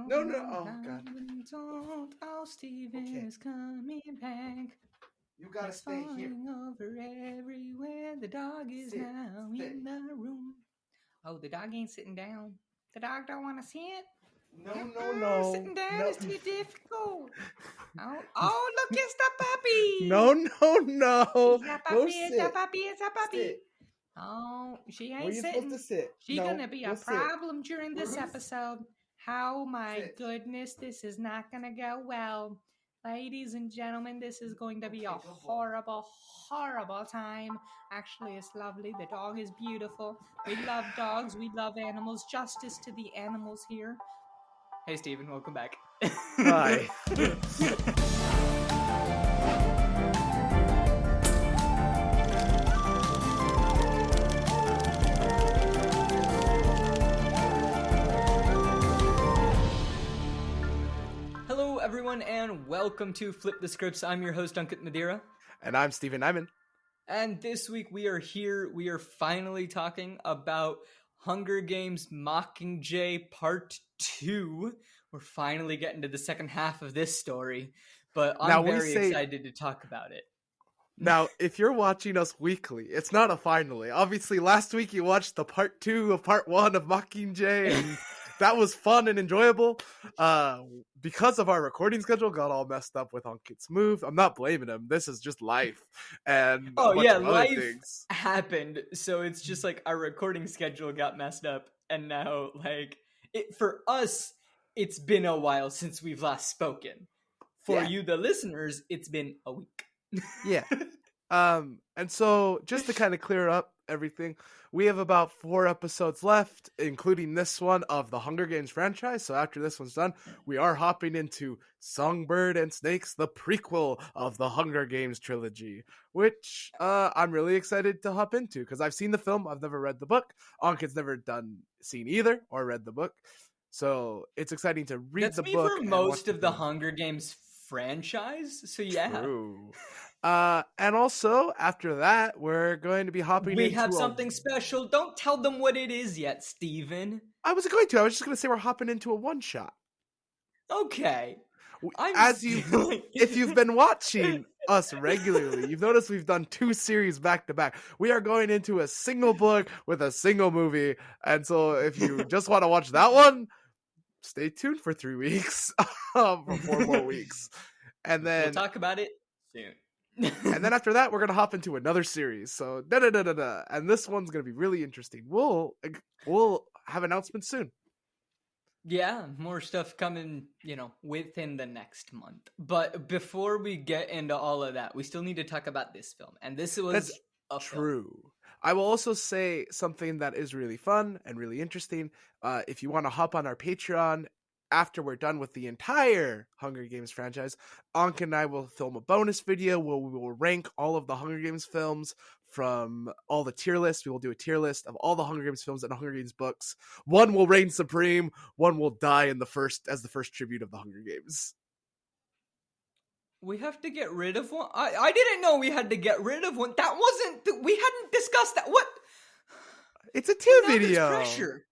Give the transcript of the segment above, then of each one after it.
No. Oh, God. Oh, Stephen Okay. is coming back. You gotta It's stay here. falling over everywhere. The dog is Sit. now Stay. in the room. Oh, the dog ain't sitting down. The dog don't want to sit. No. Sitting down No. is too difficult. Oh, look, it's the puppy. No. It's a Go puppy, it's a sit. puppy, it's a puppy. Sit. Oh, she Where ain't you sitting. supposed to sit? She's No, gonna be go a sit. problem during this Bruce. episode. Oh my Sit. goodness, this is not gonna go well. Ladies and gentlemen, this is going to be a Okay, go for it. horrible time. Actually, it's lovely. The dog is beautiful. We love dogs. We love animals. Justice to the animals here. Hey, Stephen, welcome back. Hi. Hello, everyone, and welcome to Flip the Scripts. I'm your host, Ankit and Madhira. And I'm Stephen Nieman. And this week we are here. We are finally talking about Hunger Games Mockingjay Part 2. We're finally getting to the second half of this story, but I'm very excited to talk about it. Now, if you're watching us weekly, it's not a finally. Obviously, last week you watched the Part 2 of Part 1 of Mockingjay, and that was fun and enjoyable. Because of our recording schedule got all messed up with Ankit's move. I'm not blaming him. This is just life. And life happened. So it's just like our recording schedule got messed up. And now, for us, it's been a while since we've last spoken. For you, the listeners, it's been a week. Yeah. And so just to kind of clear up everything, we have about 4 episodes left, including this one of the Hunger Games franchise. So after this one's done, we are hopping into Songbird and Snakes, the prequel of the Hunger Games trilogy, which I'm really excited to hop into because I've seen the film. I've never read the book. Ankit's never seen either or read the book. So it's exciting to read the book. That's me for most of the Hunger Games franchise. So yeah. True. And also after that, we're going to be hopping into have something special. Don't tell them what it is yet, Stephen. I wasn't going to. I was just going to say we're hopping into a one-shot. Okay. If you've been watching us regularly, you've noticed we've done 2 series back to back. We are going into a single book with a single movie. And so if you just want to watch that one, stay tuned for 3 weeks, for 4 more weeks. And then we'll talk about it soon. And then after that, we're going to hop into another series. So, and this one's going to be really interesting. We'll have announcements soon. Yeah, more stuff coming, within the next month. But before we get into all of that, we still need to talk about this film. And this was true. Film. I will also say something that is really fun and really interesting. If you want to hop on our Patreon after we're done with the entire Hunger Games franchise, Ankit and I will film a bonus video where we will rank all of the Hunger Games films from all the tier lists. We will do a tier list of all the Hunger Games films and Hunger Games books. One will reign supreme, one will die as the first tribute of the Hunger Games. We have to get rid of one? I didn't know we had to get rid of one. That wasn't... We hadn't discussed that. What? It's a tier video. There's pressure.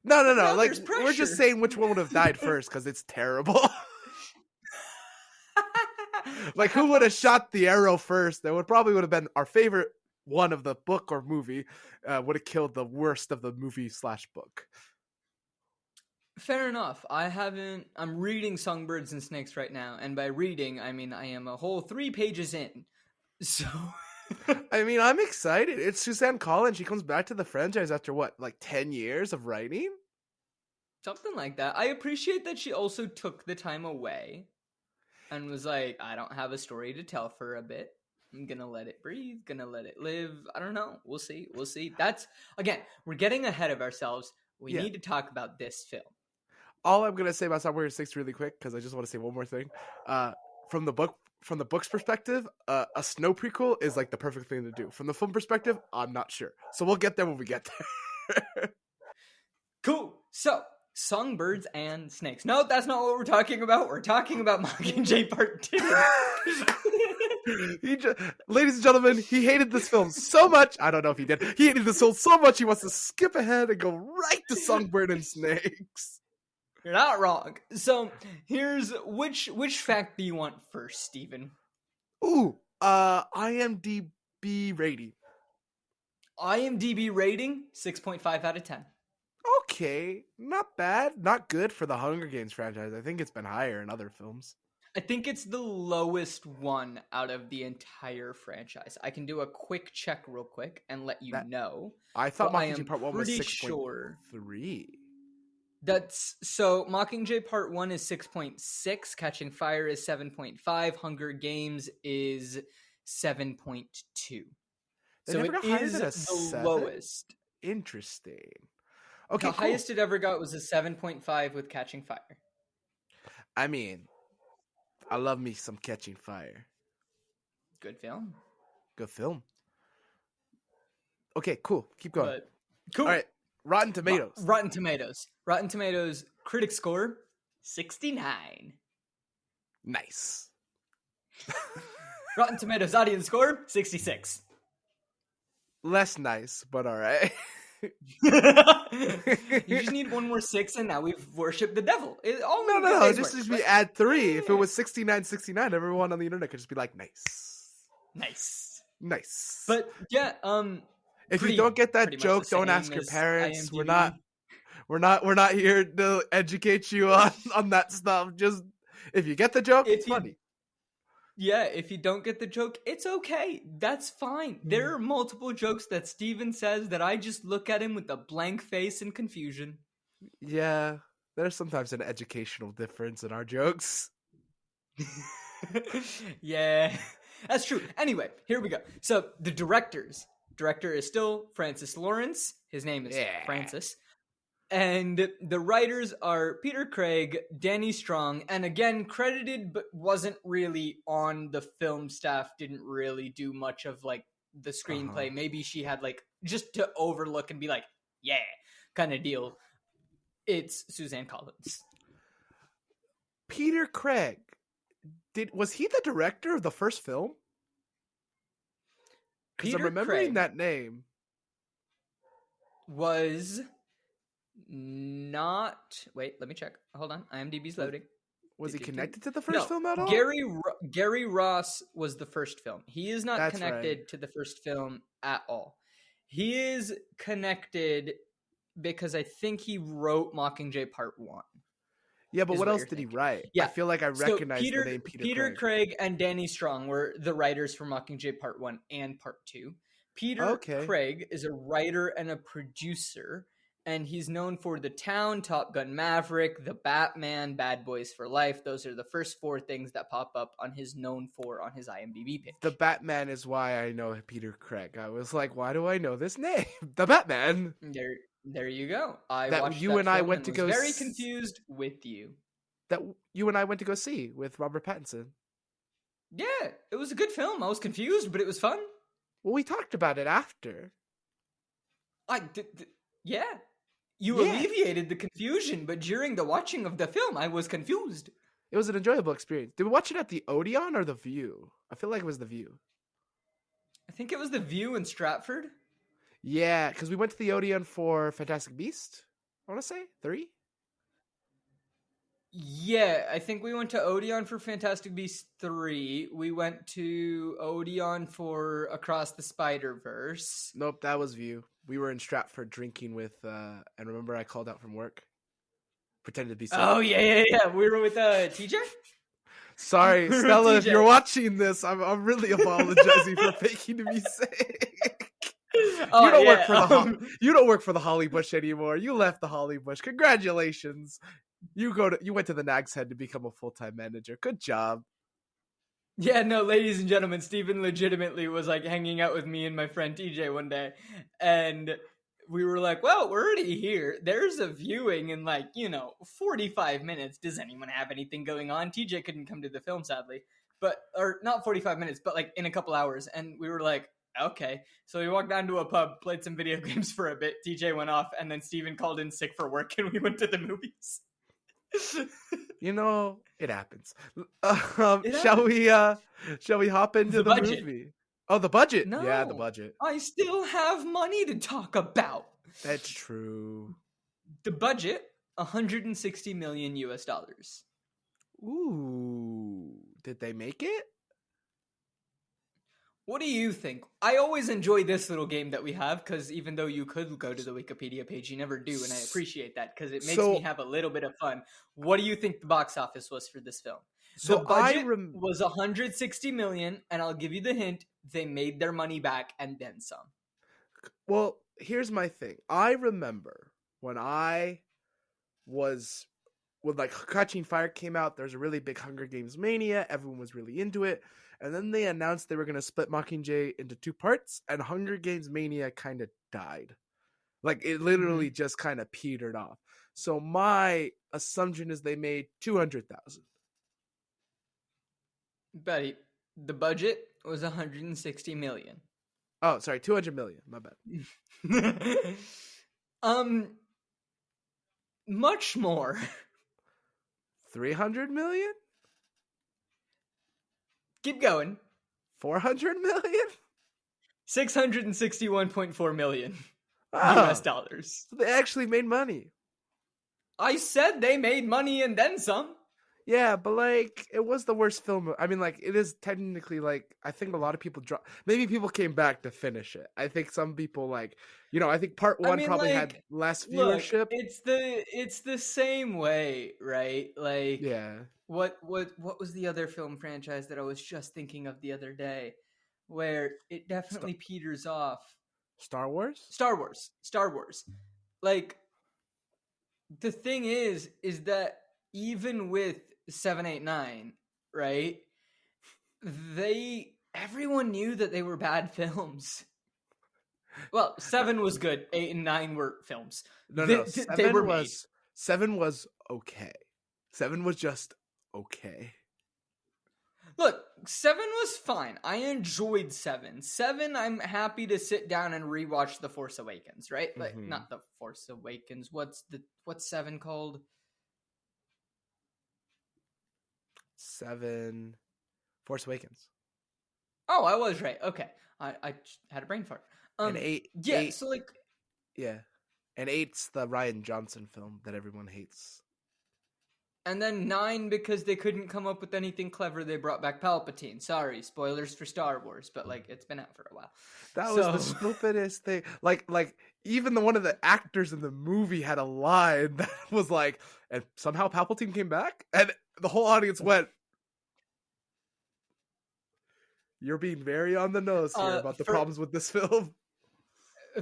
No. We're just saying which one would have died first because it's terrible. Who would have shot the arrow first? That would have been our favorite one of the book or movie. Would have killed the worst of the movie/book. Fair enough. I'm reading Songbirds and Snakes right now, and by reading, I mean I am a whole 3 pages in. So... I'm excited. It's Suzanne Collins. She comes back to the franchise after 10 years of writing? Something like that. I appreciate that she also took the time away and was like, I don't have a story to tell for a bit. I'm gonna let it breathe, gonna let it live. I don't know. We'll see. That's, again, we're getting ahead of ourselves. We need to talk about this film. All I'm gonna say about Songbirds and Snakes really quick, because I just want to say one more thing. From the book's perspective, a snow prequel is the perfect thing to do. From the film perspective, I'm not sure. So we'll get there when we get there. Cool. So, Songbirds and Snakes. No, that's not what we're talking about. We're talking about Mockingjay Part 2. Ladies and gentlemen, he hated this film so much. I don't know if he did. He hated this film so much he wants to skip ahead and go right to Songbird and Snakes. You're not wrong. So here's which fact do you want first, Stephen? Ooh, IMDb rating. IMDb rating 6.5 out of 10. Okay, not bad, not good for the Hunger Games franchise. I think it's been higher in other films. I think it's the lowest one out of the entire franchise. I can do a quick check real quick and let you know. I thought but Mockingjay Part 1 was 6.3. Sure that's so Mockingjay Part 1 is 6.6, Catching Fire is 7.5, Hunger Games is 7.2. So it is the lowest. Interesting. Okay, the highest it ever got was a 7.5 with Catching Fire. I mean, I love me some Catching Fire. Good film. Good film. Okay, cool. Keep going. Cool. All right. Rotten Tomatoes. Rotten Tomatoes critic score 69. Nice. Rotten Tomatoes audience score 66. Less nice, but all right. You just need one more 6 and now we've worshipped the devil. No. Just we add 3. If it was 69, everyone on the internet could just be like, nice. But yeah, if you don't get that joke, don't ask your parents. IMDb. We're not here to educate you on that stuff. Just if you get the joke, it's funny. Yeah, if you don't get the joke, it's okay. That's fine. There are multiple jokes that Steven says that I just look at him with a blank face and confusion. Yeah, there's sometimes an educational difference in our jokes. Yeah, that's true. Anyway, here we go. So the director is still Francis Lawrence. His name is Francis. And the writers are Peter Craig, Danny Strong, and again, credited but wasn't really on the film staff, didn't really do much of like the screenplay. Maybe she had like just to overlook and be like, yeah, kind of deal. It's Suzanne Collins. Peter Craig, was he the director of the first film? Because I'm remembering that name. Was not. Wait, let me check. Hold on. IMDb's loading. Was he connected to the first film at all? Gary Ross was the first film. He is not connected to the first film at all. He is connected because I think he wrote Mockingjay Part 1. Yeah, but what else did he write? Yeah. I feel like I recognize the name Peter Craig and Danny Strong were the writers for Mockingjay Part 1 and Part 2. Peter Craig is a writer and a producer, and he's known for The Town, Top Gun Maverick, The Batman, Bad Boys for Life. Those are the first 4 things that pop up on his known for on his IMDb page. The Batman is why I know Peter Craig. I was like, why do I know this name? The Batman. There you go. I went to go very confused with you. That you and I went to go see with Robert Pattinson. Yeah, it was a good film. I was confused, but it was fun. Well, we talked about it after. Yeah. You alleviated the confusion, but during the watching of the film, I was confused. It was an enjoyable experience. Did we watch it at the Odeon or the View? I feel like it was the View. I think it was the View in Stratford. Yeah, because we went to the Odeon for Fantastic Beast. I want to say 3. Yeah, I think we went to Odeon for Fantastic Beasts 3. We went to Odeon for Across the Spider-Verse. Nope, that was View. We were in Stratford drinking with, and remember I called out from work? Pretended to be sick. Oh, yeah. We were with TJ? Sorry, Stella, if you're watching this, I'm really apologizing for faking to be sick. You don't work for the Holly Bush anymore. You left the Holly Bush. Congratulations. You went to the Nag's Head to become a full-time manager. Good job. Yeah, no, ladies and gentlemen, Stephen legitimately was like hanging out with me and my friend TJ one day, and we were like, well, we're already here. There's a viewing in 45 minutes. Does anyone have anything going on? TJ couldn't come to the film, sadly, or not 45 minutes, but like in a couple hours. And we were like, okay. So we walked down to a pub, played some video games for a bit. TJ went off, and then Stephen called in sick for work, and we went to the movies. It happens. Shall we hop into the movie? Oh, the budget. No, yeah, the budget. I still have money to talk about. That's true. The budget $160 million US. Ooh, did they make it? What do you think? I always enjoy this little game that we have because even though you could go to the Wikipedia page, you never do, and I appreciate that because it makes me have a little bit of fun. What do you think the box office was for this film? So the budget was $160 million, and I'll give you the hint: they made their money back and then some. Well, here's my thing. I remember when like Catching Fire came out, there was a really big Hunger Games mania. Everyone was really into it. And then they announced they were going to split Mockingjay into 2 parts, and Hunger Games mania kind of died. Like, it literally just kind of petered off. So my assumption is they made 200,000. Buddy, the budget was 160 million. Oh, sorry, 200 million. My bad. Much more. 300 million? Keep going. 400 million? 661.4 million US dollars. So they actually made money. I said they made money and then some. Yeah, but like, it was the worst film. I mean, like, it is technically like, I think a lot of people maybe people came back to finish it. I think some people like, I think part 1 probably had less viewership. Look, it's the same way, right? Like, yeah. What was the other film franchise that I was just thinking of the other day, where it definitely peters off? Star Wars. Like, the thing is that even with 7, 8, 9, right? Everyone knew that they were bad films. Well, 7 was good. 8 and 9 were films. No. 7 was okay. 7 was just okay. Look, 7 was fine. I enjoyed 7. 7, I'm happy to sit down and rewatch The Force Awakens, right? Like, not The Force Awakens. What's 7 called? 7 Force Awakens. Oh, I was right. Okay. I had a brain fart. And 8. Yeah, 8, so like. Yeah. And 8's the Rian Johnson film that everyone hates. And then 9, because they couldn't come up with anything clever, they brought back Palpatine. Sorry, spoilers for Star Wars, but like, it's been out for a while. That was the stupidest thing. Like even one of the actors in the movie had a line that was like, and somehow Palpatine came back, and the whole audience went, "You're being very on the nose here about the problems with this film."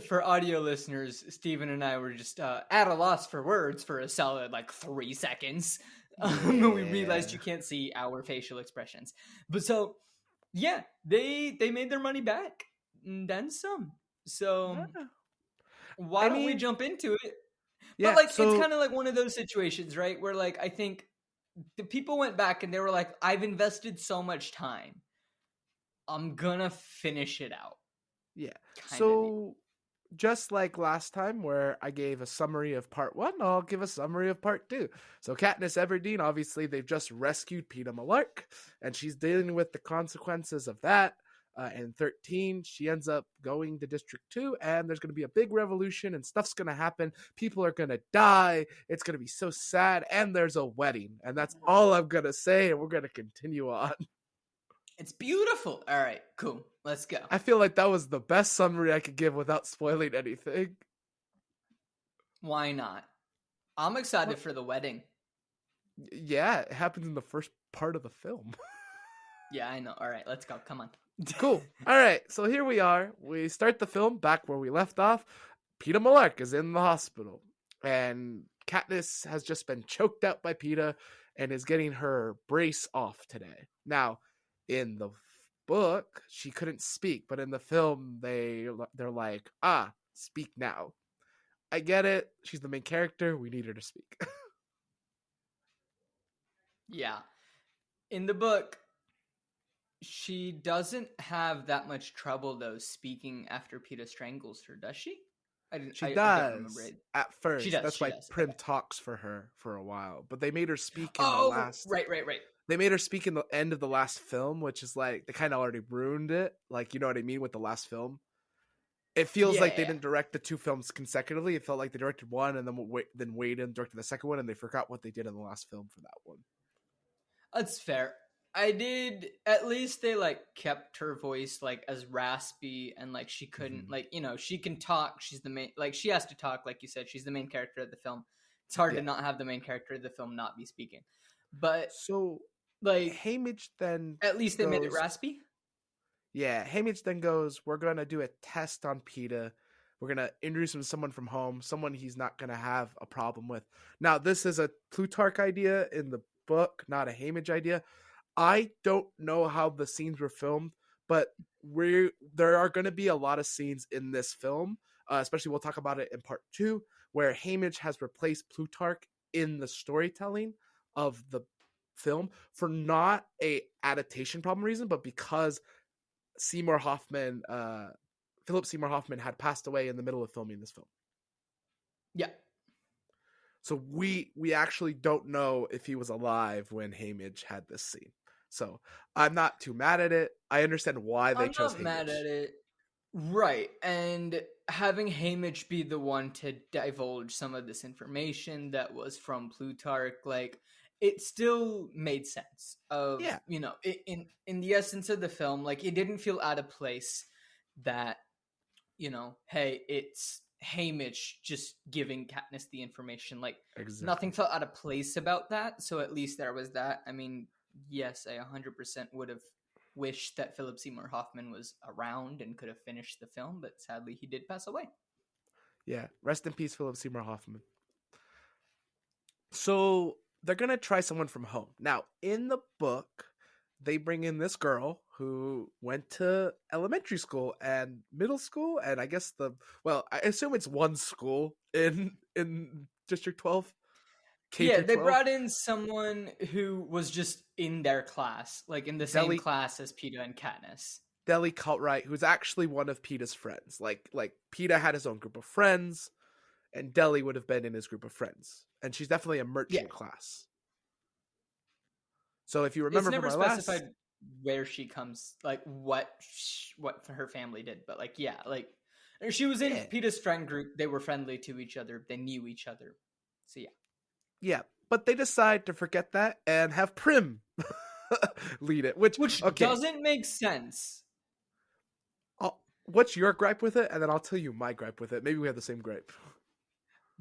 For audio listeners, Stephen and I were just at a loss for words for a solid 3 seconds. We realized you can't see our facial expressions. But so, yeah, they made their money back and then some. So why don't we jump into it? Yeah, but it's kind of like one of those situations, right? Where I think the people went back and they were like, I've invested so much time. I'm gonna finish it out. Yeah. So just like last time where I gave a summary of part 1, I'll give a summary of part 2. So Katniss Everdeen, obviously they've just rescued Peeta Mellark, and she's dealing with the consequences of that. In 13, she ends up going to District 2, and there's going to be a big revolution, and stuff's going to happen. People are going to die. It's going to be so sad, and there's a wedding. And that's all I'm going to say, and we're going to continue on. It's beautiful. All right, cool. Let's go. I feel like that was the best summary I could give without spoiling anything. Why not? I'm excited for the wedding. Yeah, it happens in the first part of the film. Yeah, I know. All right, let's go. Come on. Cool. All right, so here we are. We start the film back where we left off. Peeta Mellark is in the hospital, and Katniss has just been choked out by Peeta and is getting her brace off today. Now, in the book, she couldn't speak, but in the film, they're like, speak now. I get it. She's the main character. We need her to speak. Yeah. In the book, she doesn't have that much trouble, though, speaking after Peeta strangles her, does she? She does at first. That's why Prim talks for her for a while. But they made her speak in the last... Right. They made her speak in the end of the last film, which is like, they kind of already ruined it. Like, you know what I mean with the last film? It feels like they Yeah, didn't direct the two films consecutively. It felt like they directed one and then waited and directed the second one, and they forgot what they did in the last film for that one. that's fair. I did at least they like kept her voice like as raspy and like she couldn't Mm-hmm. like she can talk. She's the main like she has to talk like you said. She's the main character of the film. It's hard to Yeah. not have the main character of the film not be speaking. But So like Haymitch then at least they made it goes, raspy. yeah, Haymitch then goes, we're going to do a test on PETA. We're going to introduce him to someone from home, someone he's not going to have a problem with. Now, this is a Plutarch idea in the book, not a Haymitch idea. I don't know how the scenes were filmed, but there are going to be a lot of scenes in this film, especially we'll talk about it in part 2, where Haymitch has replaced Plutarch in the storytelling of the film for not a adaptation problem reason, but because Seymour Hoffman, Philip Seymour Hoffman, had passed away in the middle of filming this film. Yeah. So we actually don't know if he was alive when Haymitch had this scene. So I'm not too mad at it. I understand why they I'm chose not Haymitch. mad at it. Right. And having Haymitch be the one to divulge some of this information that was from Plutarch, like it still made sense of, Yeah, in the essence of the film, like it didn't feel out of place that, hey, it's Haymitch just giving Katniss the information. Like nothing exactly. felt out of place about that. So at least there was that. I mean, yes, I 100% would have wished that Philip Seymour Hoffman was around and could have finished the film, but sadly he did pass away. Yeah, rest in peace, Philip Seymour Hoffman. So they're gonna try someone from home. Now, in the book, they bring in this girl who went to elementary school and middle school, and I guess I assume it's one school in District 12, K Yeah, through they 12. brought in someone who was just in their class, like in the same Deli class as Peeta and Katniss. Deli Cartwright, who's actually one of Peeta's friends. Like Peeta had his own group of friends, and Deli would have been in his group of friends, and she's definitely a Yeah, merchant class. So if you it's remember from never our last, specified where she comes, like what her family did, but like yeah, like she was in yeah, Peeta's friend group. They were friendly to each other. They knew each other. So yeah. yeah, but they decide to forget that and have Prim lead it. Which Which okay, doesn't make sense. what's your gripe with it, and then I'll tell you my gripe with it. Maybe we have the same gripe.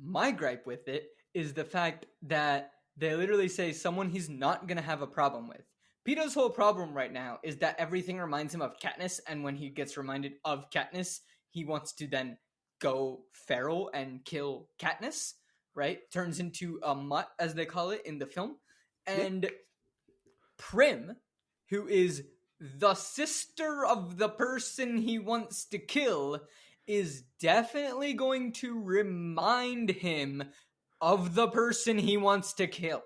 My gripe with it is the fact that they literally say someone he's not gonna have a problem with. Pito's whole problem right now is that everything reminds him of Katniss, and when he gets reminded of Katniss, he wants to then go feral and kill Katniss, right? Turns into a mutt, as they call it in the film. Yeah. And Prim, who is the sister of the person he wants to kill, is definitely going to remind him of the person he wants to kill.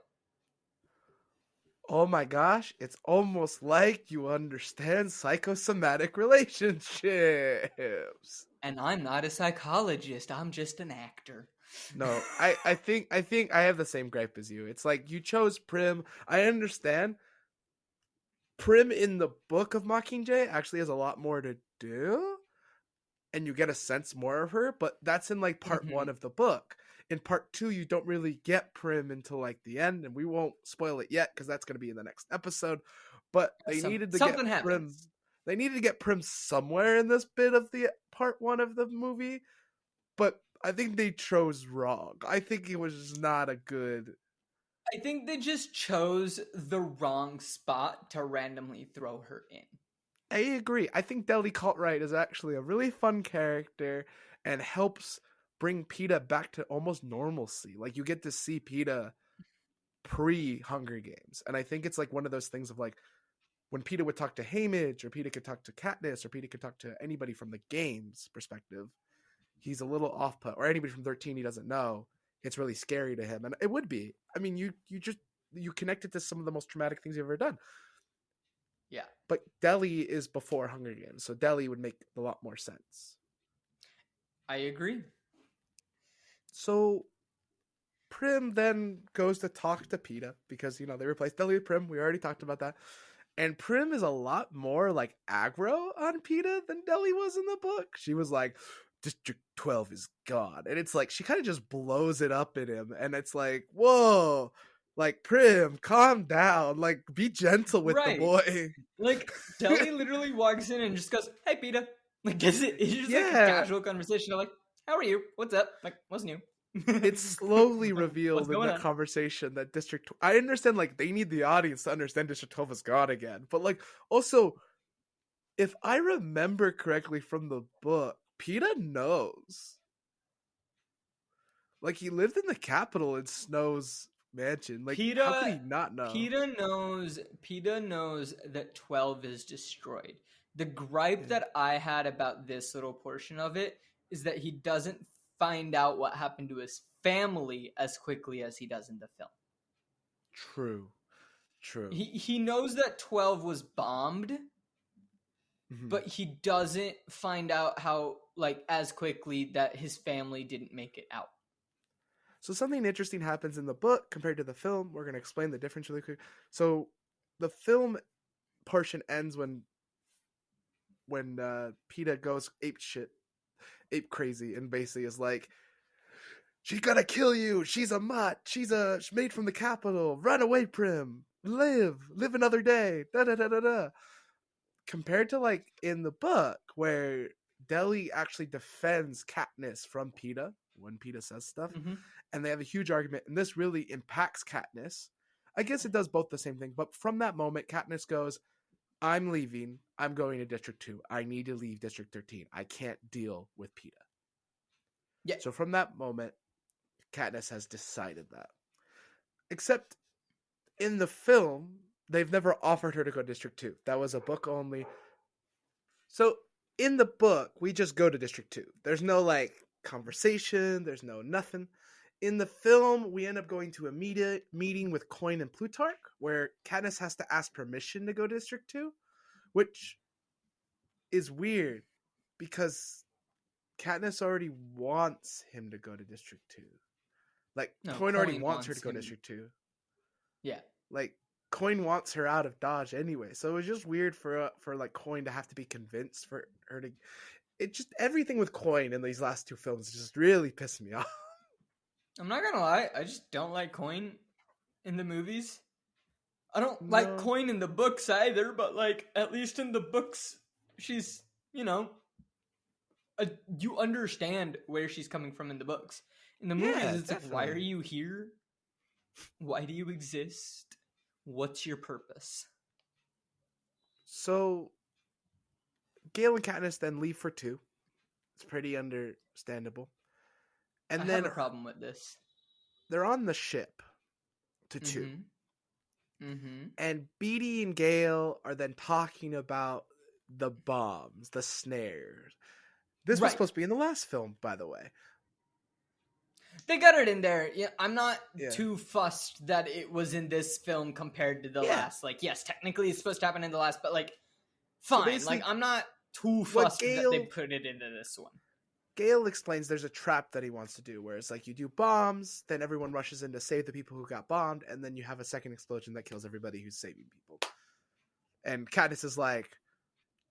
Oh my gosh, it's almost like you understand psychosomatic relationships. And I'm not a psychologist, I'm just an actor. No, I think I have the same gripe as you. It's like you chose Prim. I understand. Prim in the book of Mockingjay actually has a lot more to do, and you get a sense more of her, but that's in like part Mhm. 1 of the book. In part 2, you don't really get Prim until like the end, and we won't spoil it yet because that's going to be in the next episode. But they needed to get Something Prim. happens. They needed to get Prim somewhere in this bit of the part 1 of the movie, but I think they chose wrong. I think it was not a good. I think they just chose the wrong spot to randomly throw her in. I agree. I think Deli Cartwright is actually a really fun character and helps bring PETA back to almost normalcy. Like you get to see PETA pre Hunger Games, and I think it's like one of those things of like when PETA would talk to Haymitch, or PETA could talk to Katniss, or PETA could talk to anybody from the games perspective. He's a little off put, or anybody from 13 he doesn't know. It's really scary to him, and it would be. I mean, you connect it to some of the most traumatic things you've ever done. Yeah, But Delhi is before Hunger Games, so Delhi would make a lot more sense. I agree. So Prim then goes to talk to PETA because they replaced Delhi with Prim. We already talked about that, And Prim is a lot more like aggro on PETA than Deli was in the book. She was like, District 12 is gone. And it's like, she kind of just blows it up in him. And it's like, whoa, like, Prim, calm down. Like, be gentle with the Right. boy. Like, Deli literally walks in and just goes, "Hey, PETA." Like, it's just like a Yeah. casual conversation. I'm like, "How are you? What's up?" Like, what's new? It's slowly What's revealed in going that on? conversation that I understand, like, they need the audience to understand District 12 is gone again. But, like, also, if I remember correctly from the book, PETA knows. Like, he lived in the capital in Snow's mansion. Like, how could he PETA not know? PETA knows that 12 is destroyed. The gripe that I had about this little portion of it is that he doesn't find out what happened to his family as quickly as he does in the film. True. He knows that 12 was bombed, but he doesn't find out how, like, as quickly that his family didn't make it out. So something interesting happens in the book compared to the film. We're going to explain the difference really quick. So the film portion ends when PETA goes ape crazy, and basically is like, she's gonna kill you. She's a mutt. She's made from the capital. Run away, Prim. Live another day. Da da da da da. Compared to, like, in the book where Deli actually defends Katniss from PETA when PETA says stuff, and they have a huge argument, and this really impacts Katniss. I guess it does both the same thing, but from that moment, Katniss goes, I'm leaving. I'm going to District 2. I need to leave District 13. I can't deal with PETA. Yeah. So from that moment, Katniss has decided that. Except in the film, they've never offered her to go to District 2. That was a book only. So in the book, we just go to District 2. There's no, like, conversation. There's no nothing. In the film, we end up going to a meeting with Coin and Plutarch, where Katniss has to ask permission to go to District 2, which is weird because Katniss already wants him to go to District 2. Like, No, Coin already wants her to go to him. District 2. Yeah. Like, Coin wants her out of Dodge anyway, so it was just weird for like Coin to have to be convinced for her to. It just, everything with Coin in these last two films just really pissed me off. I'm not gonna lie, I just don't like Coin in the movies. I don't like Coin in the books either, but, like, at least in the books, she's, you know, you understand where she's coming from in the books. In the movies, it's definitely. Like, why are you here? Why do you exist? What's your purpose? So, Gale and Katniss then leave for 2. It's pretty understandable. And I then have a problem with this. They're on the ship to 2. And Beetee and Gale are then talking about the bombs, the snares. This was supposed to be in the last film, by the way. They got it in there. Yeah, I'm not too fussed that it was in this film compared to the last. Like, yes, technically it's supposed to happen in the last, but, like, fine. So, like, I'm not too fussed that they put it into this one. Gale explains there's a trap that he wants to do, where it's like you do bombs, then everyone rushes in to save the people who got bombed, and then you have a second explosion that kills everybody who's saving people. And Katniss is like,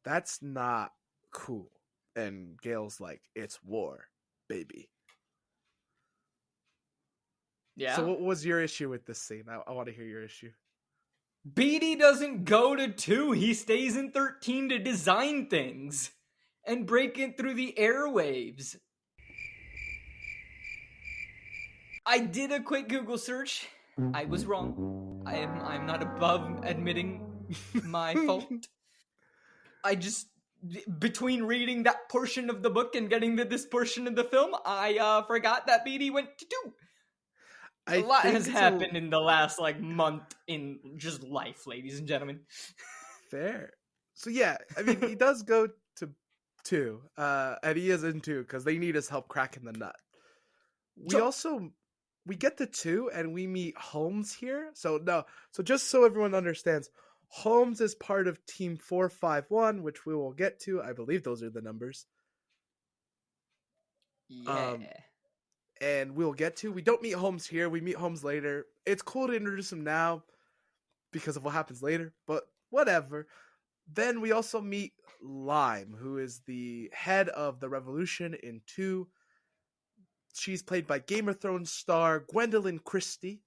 that's not cool. And Gale's like, it's war, baby. Yeah. So what was your issue with this scene? I want to hear your issue. Beetee doesn't go to 2. He stays in 13 to design things and break it through the airwaves. I did a quick Google search. I was wrong. I'm not above admitting my fault. I just, between reading that portion of the book and getting to this portion of the film, I forgot that Beetee went to 2. A lot has happened in the last, like, month in just life, ladies and gentlemen. Fair. So yeah, I mean, he does go to 2, and he is in 2 because they need his help cracking the nut. We get to 2 and we meet Holmes here. So just so everyone understands, Holmes is part of Team 451, which we will get to. I believe those are the numbers. Yeah. And we'll get to. We don't meet Holmes here. We meet Holmes later. It's cool to introduce him now because of what happens later, but whatever. Then we also meet Lime, who is the head of the revolution in 2. She's played by Game of Thrones star Gwendolyn Christie,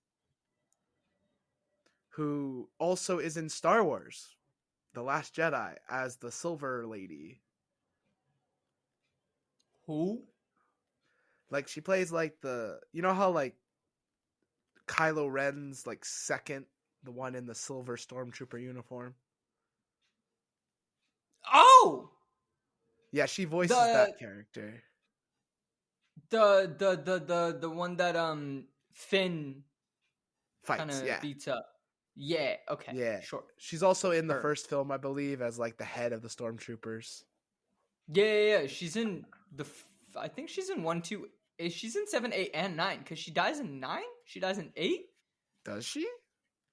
who also is in Star Wars The Last Jedi as the Silver Lady. Who? Like, she plays like the, you know how like Kylo Ren's like second, the one in the silver stormtrooper uniform? Oh! Yeah, she voices The that character. the one that Finn kind Fights, of yeah. beats up. Yeah, okay. Yeah. Sure. She's also in the Her. first film, I believe, as like the head of the stormtroopers. Yeah. She's in I think she's in 1, 2. She's in 7, 8, and 9 because she dies in 9. She dies in 8. Does she?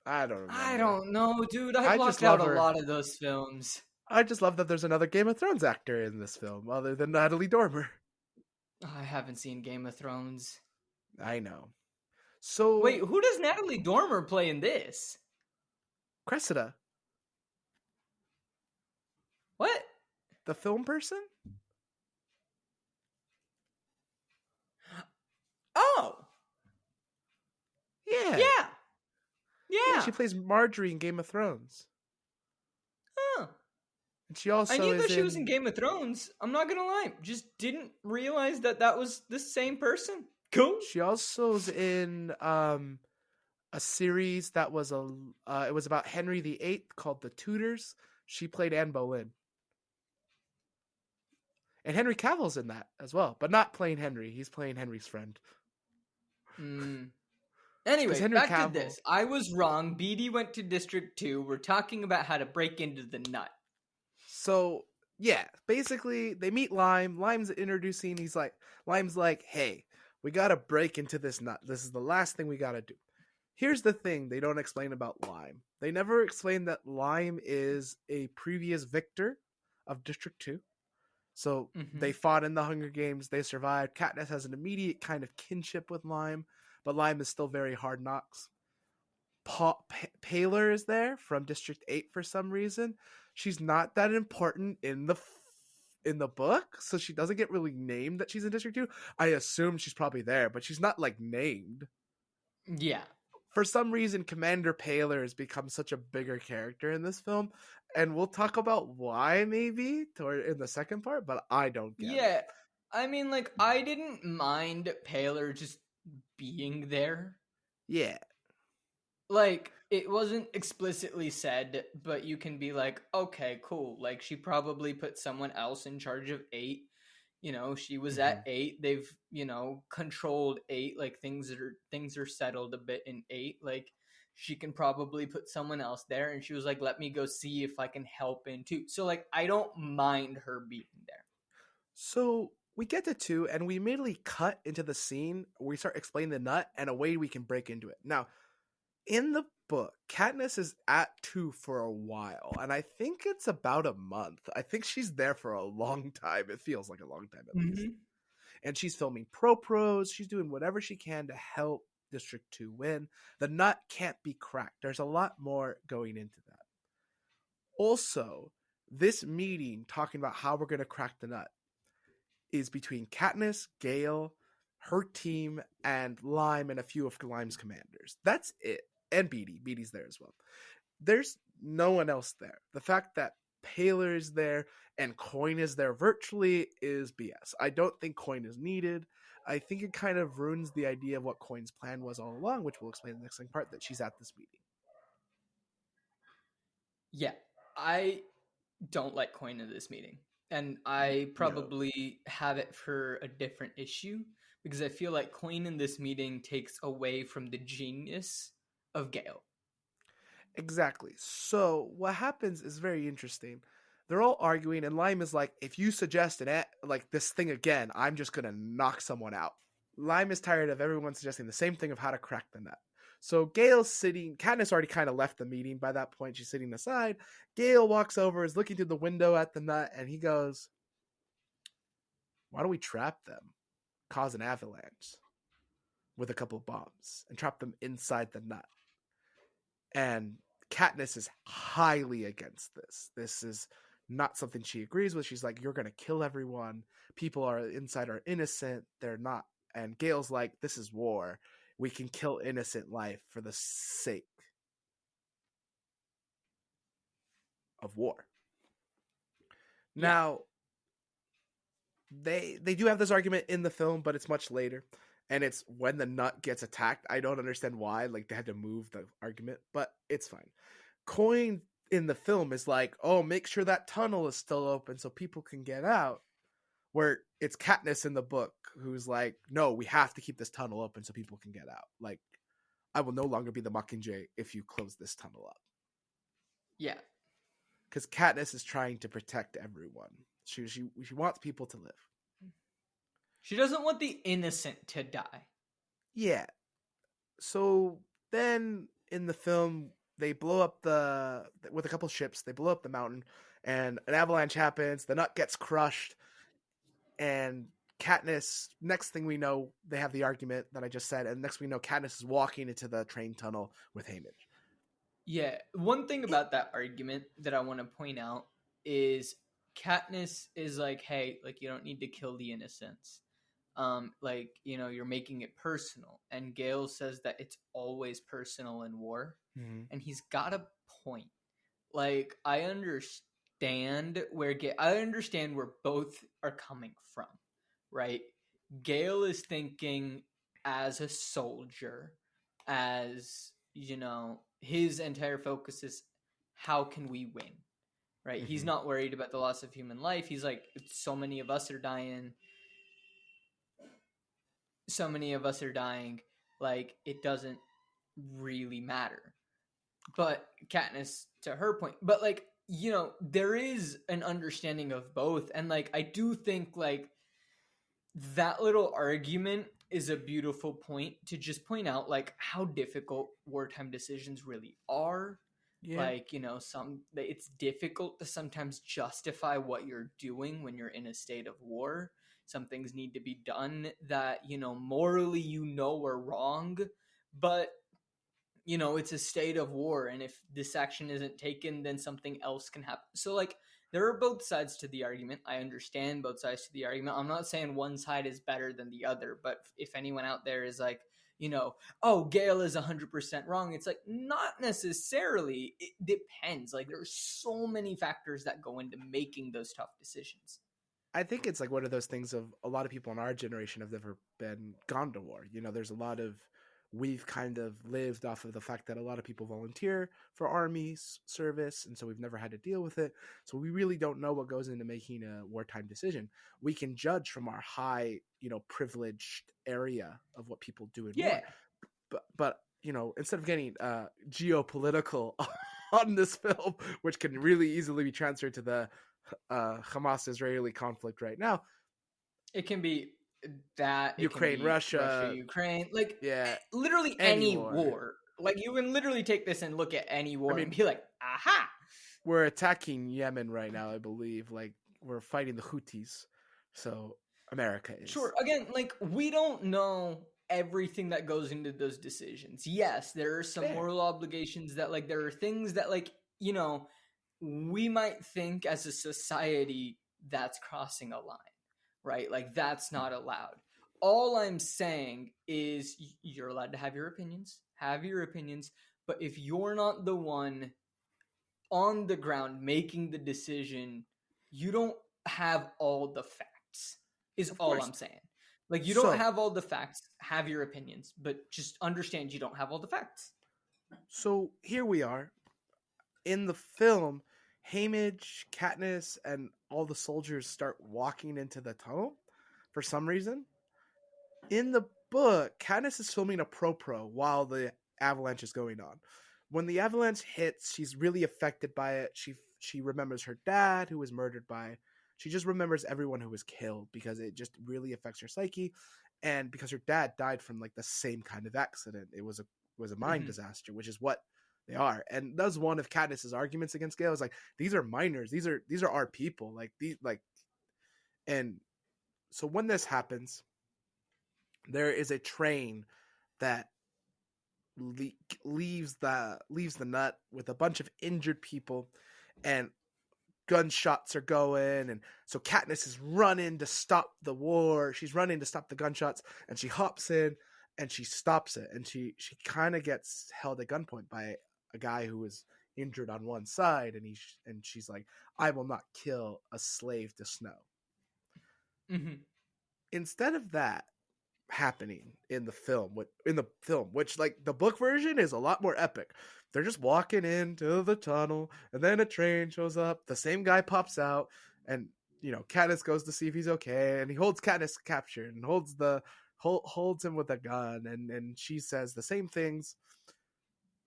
I don't remember. I don't know, dude. I I blocked just out love a her. lot of those films. I just love that there's another Game of Thrones actor in this film, other than Natalie Dormer. I haven't seen Game of Thrones. I know. So Wait, who does Natalie Dormer play in this? Cressida, What? the film person? Oh, Yeah. yeah. Yeah, she plays Marjorie in Game of Thrones. Huh. And she also I knew is that she was in Game of Thrones. I'm not gonna lie, just didn't realize that was the same person. Cool. She also is in a series that was it was about Henry VIII called The Tudors. She played Anne Boleyn. And Henry Cavill's in that as well, but not playing Henry. He's playing Henry's friend. Anyway, Henry back Cavill- to this. I was wrong. BD went to District 2. We're talking about how to break into the nut. So, yeah, basically they meet Lime. Lime's introducing. Lime's like, hey, we got to break into this nut. This is the last thing we got to do. Here's the thing they don't explain about Lime. They never explain that Lime is a previous victor of District 2. So they fought in the Hunger Games. They survived. Katniss has an immediate kind of kinship with Lime, but Lime is still very hard knocks. Paler is there from District 8 for some reason. She's not that important in the book, so she doesn't get really named that she's in District 2. I assume she's probably there, but she's not like named. Yeah. For some reason, Commander Paler has become such a bigger character in this film, and we'll talk about why maybe in the second part, but I don't get it. Yeah. I mean, like, I didn't mind Paler just being there. Yeah. Like, it wasn't explicitly said, but you can be like, okay, cool. Like, she probably put someone else in charge of 8. You know, she was at 8. They've, controlled 8. Like, things are settled a bit in 8. Like, she can probably put someone else there. And she was like, let me go see if I can help in 2. So, like, I don't mind her being there. So we get to 2, and we immediately cut into the scene where we start explaining the nut and a way we can break into it. Now, in the book, Katniss is at 2 for a while, and I think it's about a month. I think she's there for a long time. It feels like a long time at least. And she's filming pros. She's doing whatever she can to help District 2 win. The nut can't be cracked. There's a lot more going into that. Also, this meeting talking about how we're going to crack the nut is between Katniss, Gale, her team, and Lime, and a few of Lime's commanders. That's it. And Beatty. Beatty's there as well. There's no one else there. The fact that Paler is there and Coin is there virtually is BS. I don't think Coin is needed. I think it kind of ruins the idea of what Coin's plan was all along, which we'll explain in the next part, that she's at this meeting. Yeah, I don't like Coin in this meeting. And I probably have it for a different issue, because I feel like Coin in this meeting takes away from the genius of Gale. Exactly. So what happens is very interesting. They're all arguing, and Lime is like, if you suggest this thing again, I'm just going to knock someone out. Lime is tired of everyone suggesting the same thing of how to crack the nut. So Gale's sitting, Katniss already kind of left the meeting by that point. She's sitting aside. Gale walks over, is looking through the window at the nut, and he goes, why don't we trap them? Cause an avalanche with a couple of bombs and trap them inside the nut. And Katniss is highly against this. This is not something she agrees with. She's like, you're going to kill everyone. People are inside are innocent. They're not. And Gale's like, this is war. We can kill innocent life for the sake of war. Yeah. Now, they do have this argument in the film, but it's much later. And it's when the nut gets attacked. I don't understand why. Like, they had to move the argument, but it's fine. Coin in the film is like, oh, make sure that tunnel is still open so people can get out. Where it's Katniss in the book who's like, no, we have to keep this tunnel open so people can get out. Like, I will no longer be the Mockingjay if you close this tunnel up. Yeah. Because Katniss is trying to protect everyone. She wants people to live. She doesn't want the innocent to die. Yeah. So then in the film, they blow up with a couple ships, they blow up the mountain, and an avalanche happens. The nut gets crushed. And Katniss, next thing we know, they have the argument that I just said, and next we know Katniss is walking into the train tunnel with Haymitch. Yeah, one thing about that argument that I want to point out is Katniss is like, hey, like, you don't need to kill the innocents. Like, you know, you're making it personal. And Gale says that it's always personal in war. Mm-hmm. And he's got a point. Like, I understand where both are coming from, right? Gale is thinking as a soldier, as, you know, his entire focus is how can we win, right? Mm-hmm. He's not worried about the loss of human life. He's like, so many of us are dying. Like, it doesn't really matter. But Katniss, to her point, but like, you know, there is an understanding of both. And like, I do think like that little argument is a beautiful point to just point out like how difficult wartime decisions really are. Yeah. Like, you know, it's difficult to sometimes justify what you're doing when you're in a state of war. Some things need to be done that, you know, morally, you know, are wrong, but you know, it's a state of war, and if this action isn't taken, then something else can happen. So, like, there are both sides to the argument. I understand both sides to the argument. I'm not saying one side is better than the other, but if anyone out there is like, you know, oh, Gale is 100% wrong, it's like, not necessarily. It depends. Like, there's so many factors that go into making those tough decisions. I think it's like one of those things of a lot of people in our generation have never gone to war. You know, there's a lot of we've kind of lived off of the fact that a lot of people volunteer for army service, and so we've never had to deal with it. So we really don't know what goes into making a wartime decision. We can judge from our high, you know, privileged area of what people do in war. But you know, instead of getting geopolitical on this film, which can really easily be transferred to the Hamas-Israeli conflict right now, it can be that Ukraine, Russia, Ukraine, like, yeah, literally any war. Like, you can literally take this and look at any war and be like, aha! We're attacking Yemen right now, I believe. Like, we're fighting the Houthis. So, America is. Sure. Again, like, we don't know everything that goes into those decisions. Yes, there are some moral obligations that, like, there are things that, like, you know, we might think as a society that's crossing a line. Right? Like, that's not allowed. All I'm saying is you're allowed to have your opinions, but if you're not the one on the ground making the decision, you don't have all the facts, is all I'm saying. Like, you don't have all the facts, have your opinions, but just understand you don't have all the facts. So here we are. In the film, Haymitch, Katniss, and all the soldiers start walking into the tunnel for some reason. In the book, Katniss is filming a pro while the avalanche is going on. When the avalanche hits, she's really affected by it. She remembers her dad, who was murdered by. She just remembers everyone who was killed because it just really affects her psyche, and because her dad died from like the same kind of accident. It was a mine disaster, which is what they are. And that's one of Katniss's arguments against Gale. Is like, these are minors. These are our people. Like, these, like, and so when this happens, there is a train that leaves the nut with a bunch of injured people, and gunshots are going, and so Katniss is running to stop the war. She's running to stop the gunshots, and she hops in and she stops it, and she kind of gets held at gunpoint by a guy who was injured on one side, and she's like, "I will not kill a slave to Snow." Mm-hmm. Instead of that happening in the film, which like the book version is a lot more epic. They're just walking into the tunnel, and then a train shows up. The same guy pops out, and Katniss goes to see if he's okay, and he holds Katniss captured and holds him with a gun, and she says the same things,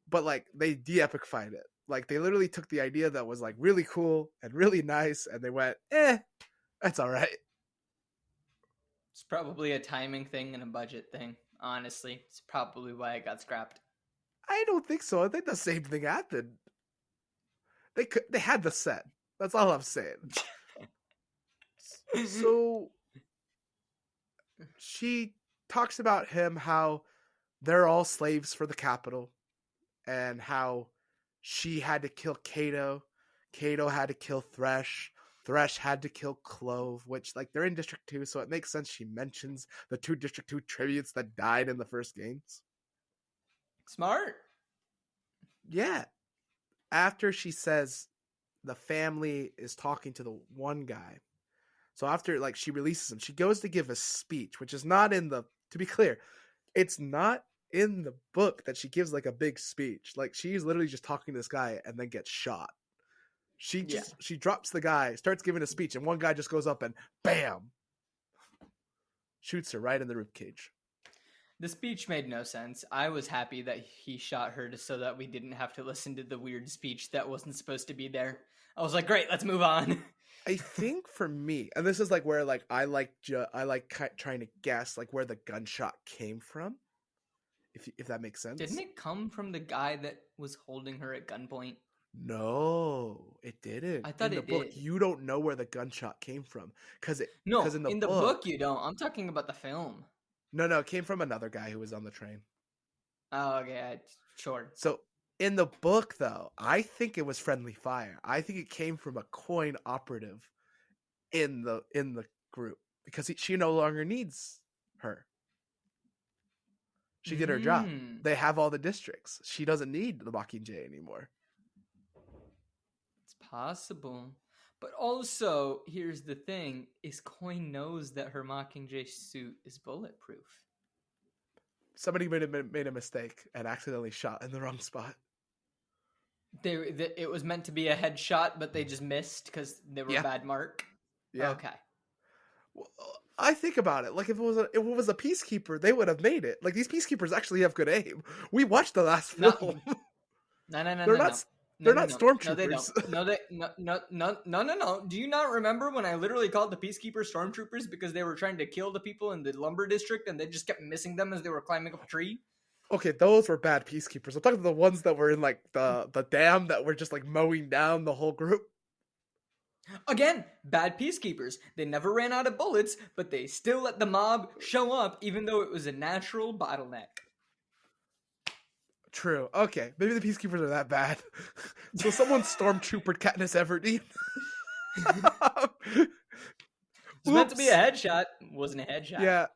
but like they de-epified it. Like they literally took the idea that was like really cool and really nice, and they went, that's all right. It's probably a timing thing and a budget thing. Honestly, it's probably why it got scrapped. I don't think so. I think the same thing happened. They had the set. That's all I'm saying. So she talks about him, how they're all slaves for the capital, and how she had to kill Cato. Cato had to kill Thresh. Thresh had to kill Clove, which, like, they're in District 2, so it makes sense she mentions the 2 District 2 tributes that died in the first games. Smart. Yeah. After she says the family is talking to the one guy, so after, like, she releases him, she goes to give a speech, which is not in the, to be clear, it's not in the book that she gives, like, a big speech. Like, she's literally just talking to this guy and then gets shot. She drops the guy, starts giving a speech, and one guy just goes up and bam, shoots her right in the ribcage. The speech made no sense. I was happy that he shot her so that we didn't have to listen to the weird speech that wasn't supposed to be there. I was like, great, let's move on. I think for me, and this is like where like I like trying to guess like where the gunshot came from, if that makes sense. Didn't it come from the guy that was holding her at gunpoint? No, it didn't. I thought in the book, did. You don't know where the gunshot came from because in the book you don't. I'm talking about the film. No, it came from another guy who was on the train. Oh, okay, sure. So in the book, though, I think it was friendly fire. I think it came from a coin operative in the group because she no longer needs her. She did her job. They have all the districts. She doesn't need the Mockingjay anymore. It's possible. But also, here's the thing, is Coin knows that her Mockingjay suit is bulletproof. Somebody made a mistake and accidentally shot in the wrong spot. It was meant to be a headshot, but they just missed because they were a bad mark? Yeah. Okay. Well, I think about it. Like, if it was a peacekeeper, they would have made it. Like, these peacekeepers actually have good aim. We watched the last film. No. They're not stormtroopers. No. Do you not remember when I literally called the peacekeepers stormtroopers because they were trying to kill the people in the lumber district and they just kept missing them as they were climbing up a tree? Okay, those were bad peacekeepers. I'm talking about the ones that were in like the dam that were just like mowing down the whole group. Again, bad peacekeepers. They never ran out of bullets, but they still let the mob show up even though it was a natural bottleneck. True. Okay, maybe the peacekeepers are that bad. So someone stormtroopered Katniss Everdeen. It's meant to be a headshot. Wasn't a headshot. Yeah.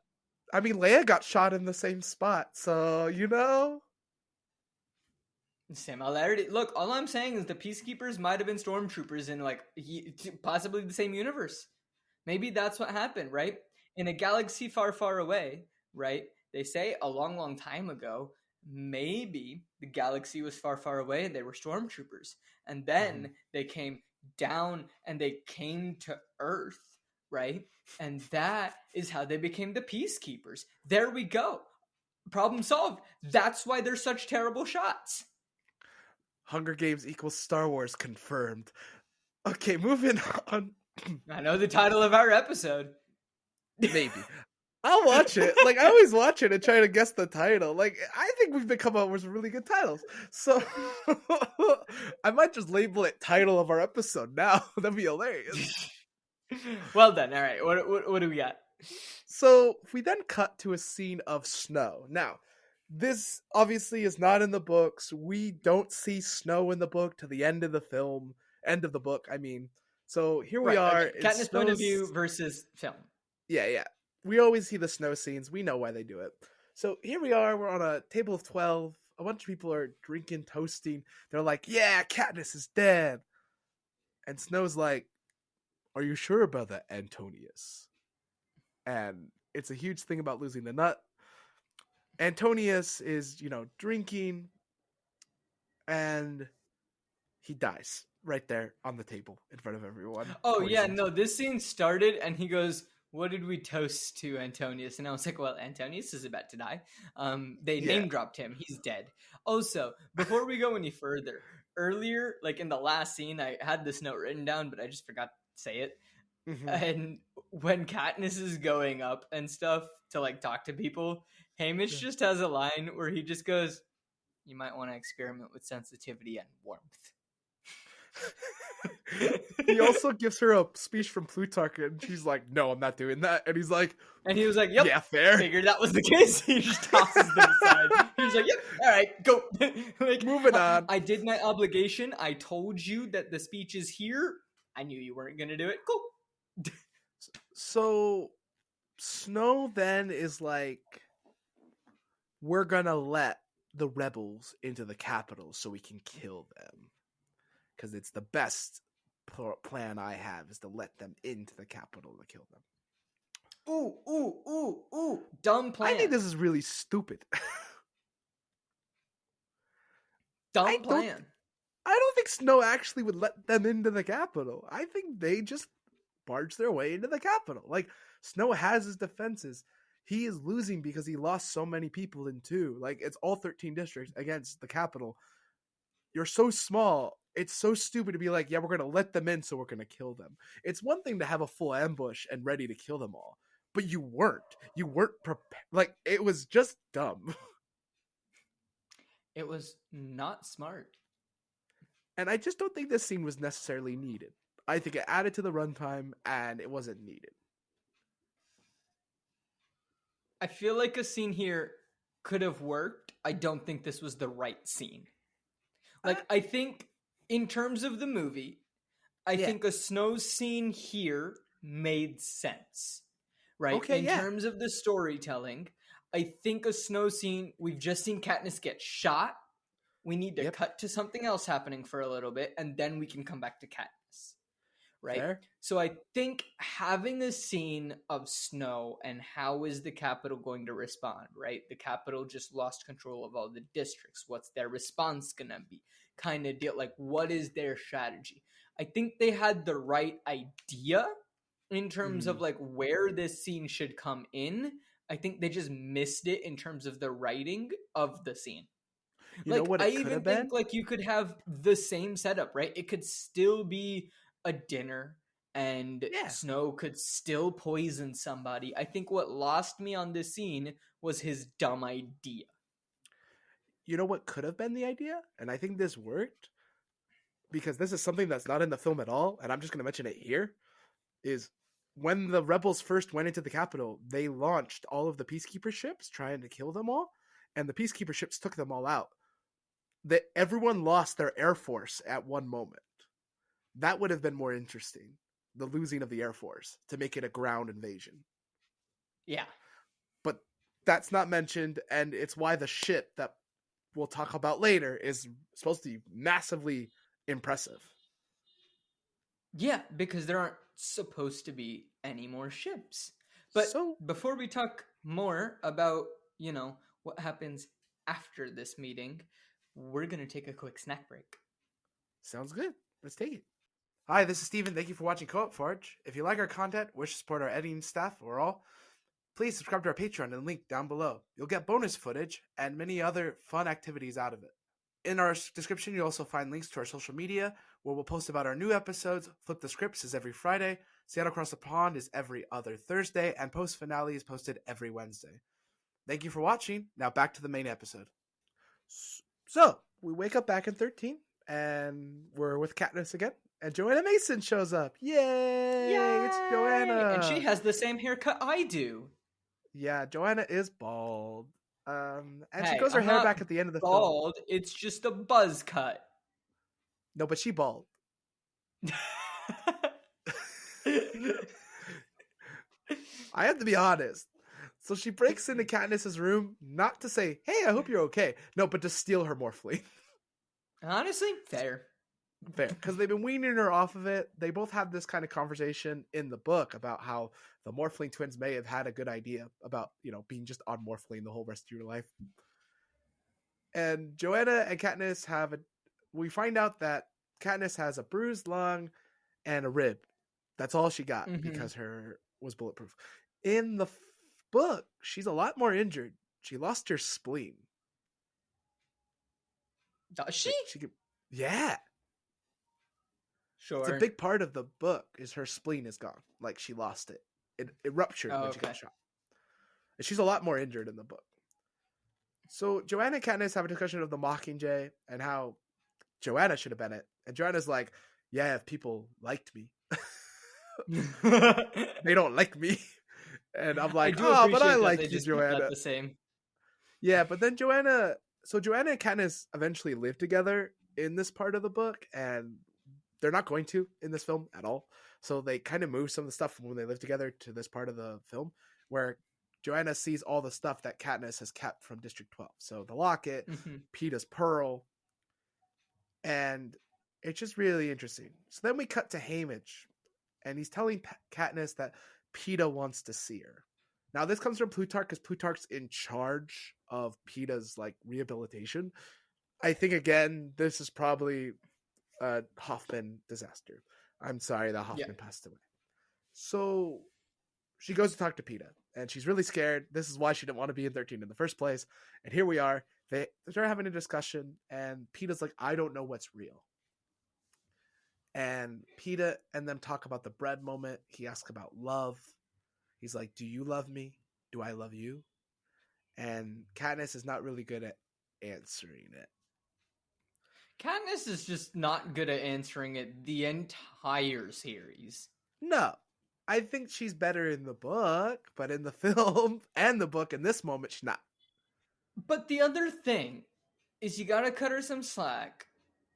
I mean, Leia got shot in the same spot, so, Similarity. Look, all I'm saying is the peacekeepers might have been stormtroopers in, like, possibly the same universe. Maybe that's what happened, right? In a galaxy far, far away, right? They say a long, long time ago, maybe the galaxy was far, far away and they were stormtroopers. And then they came down and they came to Earth, right? And that is how they became the peacekeepers. There we go. Problem solved. That's why they're such terrible shots. Hunger Games equals Star Wars confirmed. Okay, moving on. I know the title of our episode. Maybe. I'll watch it. Like, I always watch it and try to guess the title. Like, I think we've been coming up with some really good titles. So, I might just label it title of our episode now. That'd be hilarious. Well done. All right. What do we got? So, we then cut to a scene of snow. Now, This obviously is not in the books. We don't see Snow in the book to the end of the film, end of the book, I mean. So here we Right. are. Okay. It's Katniss' point of Snow's. view versus film. Yeah. We always see the snow scenes. We know why they do it. So here we are. We're on a table of 12. A bunch of people are drinking, toasting. They're like, yeah, Katniss is dead. And Snow's like, are you sure about that, Antonius? And it's a huge thing about losing the nut. Antonius is, drinking, and he dies right there on the table in front of everyone. Oh, yeah, Poisoned. no, this scene started and he goes, what did we toast to Antonius? And I was like, well, Antonius is about to die. They name dropped him. He's dead. Also, before we go any further, earlier, like in the last scene, I had this note written down, but I just forgot to say it. Mhm. And when Katniss is going up and stuff to like talk to people, Haymitch just has a line where he just goes, you might want to experiment with sensitivity and warmth. He also gives her a speech from Plutarch, and she's like, no, I'm not doing that. And he's like, and he was like, yep, yeah, fair. Figured that was the case. He just tosses them aside. He's like, yep, all right, go. Like, Moving on. I did my obligation. I told you that the speech is here. I knew you weren't going to do it. Go. So Snow then is like, we're going to let the rebels into the capital so we can kill them. Because it's the best plan I have is to let them into the capital to kill them. Ooh. Dumb plan. I think this is really stupid. Dumb plan. I don't think Snow actually would let them into the capital. I think they just barge their way into the capital. Like, Snow has his defenses. He is losing because he lost so many people in 2. Like, it's all 13 districts against the capital. You're so small. It's so stupid to be like, yeah, we're going to let them in, so we're going to kill them. It's one thing to have a full ambush and ready to kill them all. But you weren't. You weren't prepared. Like, it was just dumb. It was not smart. And I just don't think this scene was necessarily needed. I think it added to the runtime, and it wasn't needed. I feel like a scene here could have worked. I don't think this was the right scene. Like, I think in terms of the movie, I think a Snow scene here made sense. Right? Okay, in terms of the storytelling, I think a Snow scene, we've just seen Katniss get shot. We need to cut to something else happening for a little bit, and then we can come back to Katniss. Right? Fair. So I think having a scene of Snow and how is the capital going to respond, right? The capital just lost control of all the districts. What's their response gonna be? Kind of deal. Like, what is their strategy? I think they had the right idea in terms of like where this scene should come in. I think they just missed it in terms of the writing of the scene. You know what it I could even have think been? like you could have the same setup, right? It could still be a dinner and Snow could still poison somebody. I think what lost me on this scene was his dumb idea. You know what could have been the idea? And I think this worked because this is something that's not in the film at all, and I'm just going to mention it here, is when the rebels first went into the capital, they launched all of the peacekeeper ships trying to kill them all, and the peacekeeper ships took them all out. Everyone lost their air force at one moment. That would have been more interesting, the losing of the air force, to make it a ground invasion. Yeah. But that's not mentioned, and it's why the ship that we'll talk about later is supposed to be massively impressive. Yeah, because there aren't supposed to be any more ships. But before we talk more about, what happens after this meeting, we're going to take a quick snack break. Sounds good. Let's take it. Hi, this is Stephen. Thank you for watching Co-op Forge. If you like our content, wish to support our editing staff or all, please subscribe to our Patreon and link down below. You'll get bonus footage and many other fun activities out of it. In our description, you'll also find links to our social media, where we'll post about our new episodes. Flip the Scripts is every Friday, Seattle Across the Pond is every other Thursday, and Post Finale is posted every Wednesday. Thank you for watching. Now back to the main episode. So, we wake up back in 13, and we're with Katniss again, and Joanna Mason shows up. Yay! It's Joanna! And she has the same haircut I do. Yeah, Joanna is bald. And she Hey, grows her I'm hair not back at the end of the film. bald. It's just a buzz cut. No, but she bald. I have to be honest. So she breaks into Katniss's room, not to say, "Hey, I hope you're okay." No, but to steal her morphling. Honestly, fair. Fair, because they've been weaning her off of it. They both have this kind of conversation in the book about how the Morphling twins may have had a good idea about, being just on Morphling the whole rest of your life. And Joanna and Katniss we find out that Katniss has a bruised lung and a rib. That's all she got because her was bulletproof. In the book, she's a lot more injured. She lost her spleen. Does she? Yeah. Sure. It's a big part of the book is her spleen is gone. Like she lost it. It ruptured when she got shot. And she's a lot more injured in the book. So Joanna and Katniss have a discussion of the Mockingjay and how Joanna should have been it. And Joanna's like, yeah, if people liked me. They don't like me. And I'm like, oh, but I like you, Joanna. The same. Yeah, but then Joanna and Katniss eventually live together in this part of the book, and they're not going to in this film at all. So they kind of move some of the stuff from when they live together to this part of the film where Joanna sees all the stuff that Katniss has kept from District 12. So the locket, Peeta's pearl, and it's just really interesting. So then we cut to Haymitch, and he's telling Katniss that Peeta wants to see her. Now this comes from Plutarch because Plutarch's in charge of Peeta's rehabilitation. I think again this is probably a Hoffman disaster. I'm sorry that Hoffman passed away. So she goes to talk to Peeta, and she's really scared. This is why she didn't want to be in 13 in the first place. And here we are. They start having a discussion, and Peeta's like, I don't know what's real. And Peeta and them talk about the bread moment. He asks about love. He's like, do you love me? Do I love you? And Katniss is not really good at answering it. Katniss is just not good at answering it the entire series. No. I think she's better in the book, but in the film and the book in this moment, she's not. But the other thing is you gotta cut her some slack.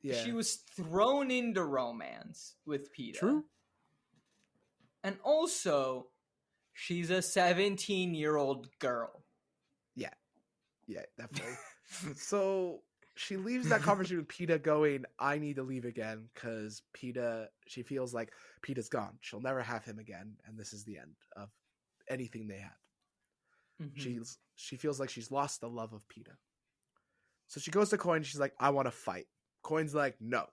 Yeah. She was thrown into romance with Peeta. True. And also, she's a 17-year-old girl. Yeah. Yeah, definitely. So she leaves that conversation with Peeta going, I need to leave again because she feels like Peeta's gone. She'll never have him again. And this is the end of anything they had. She feels like she's lost the love of Peeta. So she goes to Coin. She's like, I want to fight. Coin's like, no,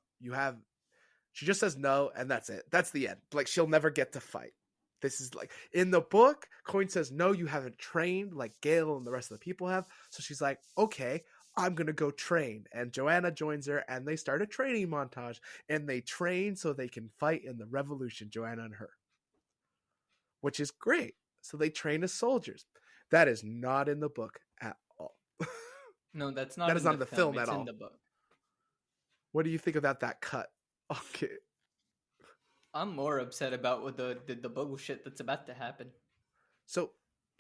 she just says no. And that's it. That's the end. She'll never get to fight. This is in the book, Coin says, no, you haven't trained like Gale and the rest of the people have. So she's like, okay, I'm going to go train. And Joanna joins her and they start a training montage and they train so they can fight in the revolution, Joanna and her, which is great. So they train as soldiers. That is not in the book at all. No, that's not. That is not in the film at all. In the book. What do you think about that cut? Okay. I'm more upset about what the bullshit that's about to happen. So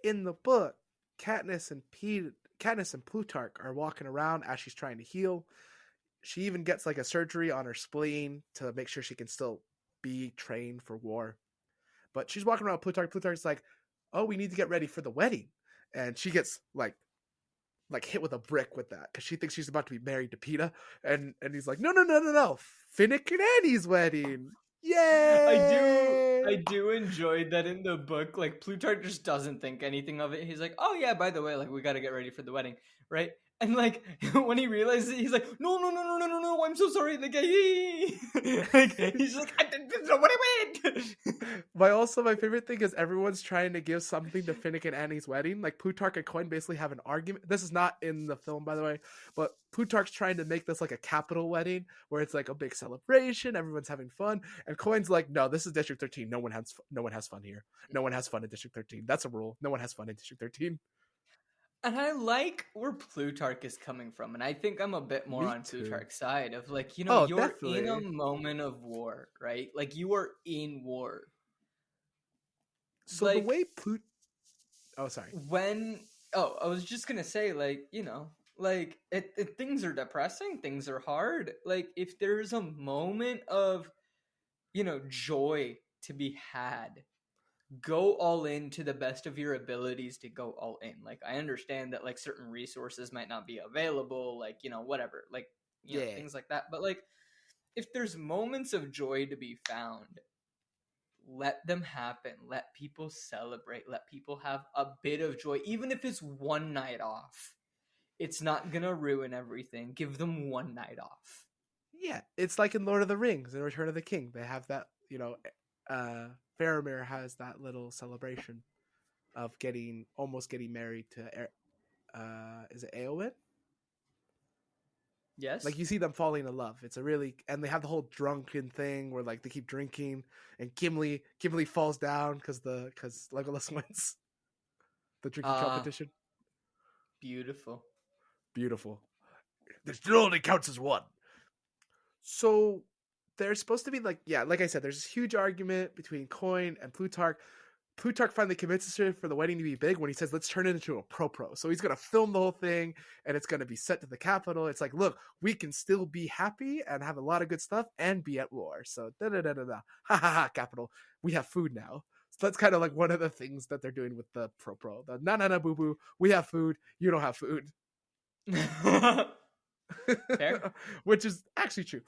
in the book, Katniss and Plutarch are walking around as she's trying to heal. She even gets a surgery on her spleen to make sure she can still be trained for war. But she's walking around with Plutarch. Plutarch's like, oh, we need to get ready for the wedding. And she gets hit with a brick with that because she thinks she's about to be married to Peeta. And he's like, no. Finnick and Annie's wedding. Yay! I do enjoy that in the book. Plutarch just doesn't think anything of it. He's like, oh yeah, by the way, we got to get ready for the wedding, right? And when he realizes it, he's like, no, I'm so sorry. He's like, I didn't know what I meant. My favorite thing is everyone's trying to give something to Finnick and Annie's wedding. Plutarch and Coin basically have an argument. This is not in the film, by the way, but Plutarch's trying to make this a capital wedding where it's a big celebration. Everyone's having fun. And Coin's like, no, this is District 13. No one has fun here. No one has fun in District 13. That's a rule. No one has fun in District 13. And I like where Plutarch is coming from, and I think I'm a bit more on Plutarch's side of you're definitely in a moment of war, right? You are in war. So the way Oh, sorry. When Oh, I was just gonna say, like, you know, like things are depressing, things are hard. Like, if there's a moment of, you know, joy to be had, go all in to the best of your abilities to go all in. Like, I understand that like certain resources might not be available, like, you know, whatever, like, you know, Yeah. things like that. But like, if there's moments of joy to be found, let them happen. Let people celebrate. Let people have a bit of joy, even if it's one night off. It's not gonna ruin everything. Give them one night off. Yeah, it's like in Lord of the Rings and Return of the King. They have that, Faramir has that little celebration of almost getting married to, is it Eowyn? Yes. Like you see them falling in love. And they have the whole drunken thing where like they keep drinking, and Gimli falls down because Legolas wins the drinking competition. Beautiful. Beautiful. This still only counts as one. So there's supposed to be like I said, there's this huge argument between Coin and Plutarch. Plutarch finally convinces her for the wedding to be big when he says, let's turn it into a pro. So he's going to film the whole thing and it's going to be set to the capital. It's like, look, we can still be happy and have a lot of good stuff and be at war. So da-da-da-da-da. Ha ha ha, capital. We have food now. So that's kind of like one of the things that they're doing with the pro. The na boo boo. We have food. You don't have food. Fair. Which is actually true.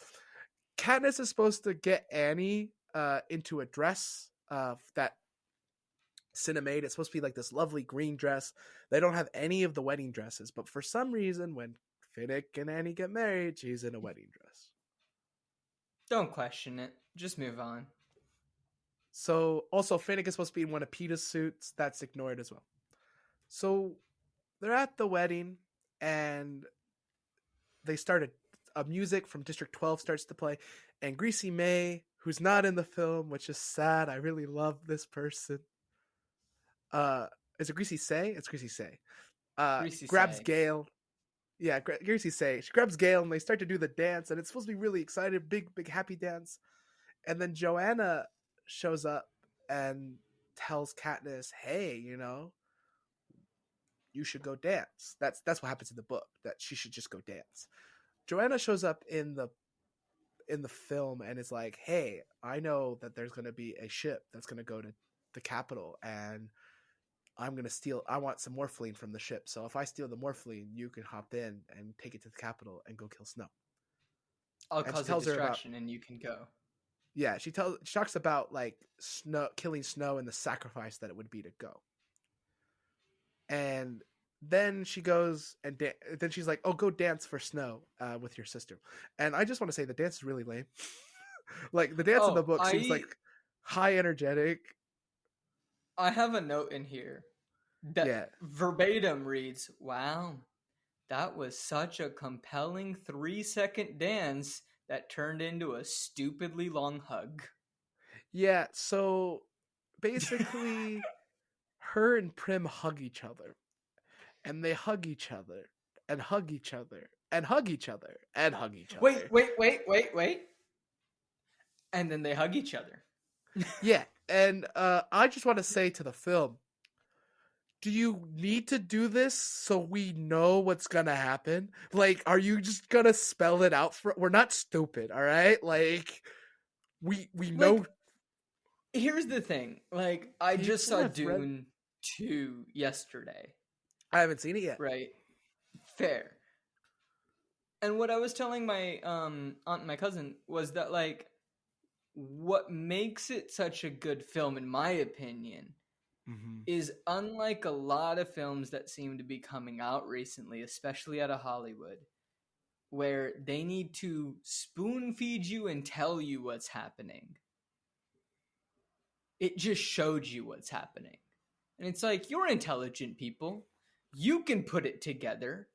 Katniss is supposed to get Annie into a dress that Cinna made. It's supposed to be like this lovely green dress. They don't have any of the wedding dresses, but for some reason, when Finnick and Annie get married, she's in a wedding dress. Don't question it. Just move on. So, also, Finnick is supposed to be in one of Peeta's suits. That's ignored as well. So, they're at the wedding, and they started a music from District 12 starts to play, and Greasy May, who's not in the film, which is sad. I really love this person. Is it Greasy Say? It's Greasy Say. Greasy Grabs say. Gale. Yeah, Greasy Say. She grabs Gale and they start to do the dance, and it's supposed to be really excited, big happy dance. And then Joanna shows up and tells Katniss, "Hey, you should go dance." That's what happens in the book. That she should just go dance. Joanna shows up in the film and is like, "Hey, I know that there's going to be a ship that's going to go to the capital, and I want some morphine from the ship. So if I steal the morphine, you can hop in and take it to the capital and go kill Snow." I'll And cause a distraction and you can go. Yeah, she talks about like killing Snow and the sacrifice that it would be to go. And then she goes and then she's like, "Oh, go dance for Snow with your sister." And I just want to say the dance is really lame. Like the dance in the book seems like high energetic. I have a note in here that verbatim reads, "Wow, that was such a compelling 3-second dance that turned into a stupidly long hug." Yeah, so basically her and Prim hug each other. And they hug each other and hug each other and hug each other and hug each other. Wait. And then they hug each other. Yeah, and I just want to say to the film, do you need to do this so we know what's gonna happen? Like, are you just gonna spell it out we're not stupid, all right? Like, we know. Like, here's the thing. Like, I just saw Dune 2 yesterday. I haven't seen it yet. Right. Fair. And what I was telling my aunt and my cousin was that, like, what makes it such a good film, in my opinion, is unlike a lot of films that seem to be coming out recently, especially out of Hollywood, where they need to spoon feed you and tell you what's happening. It just showed you what's happening. And it's like, you're intelligent people. You can put it together.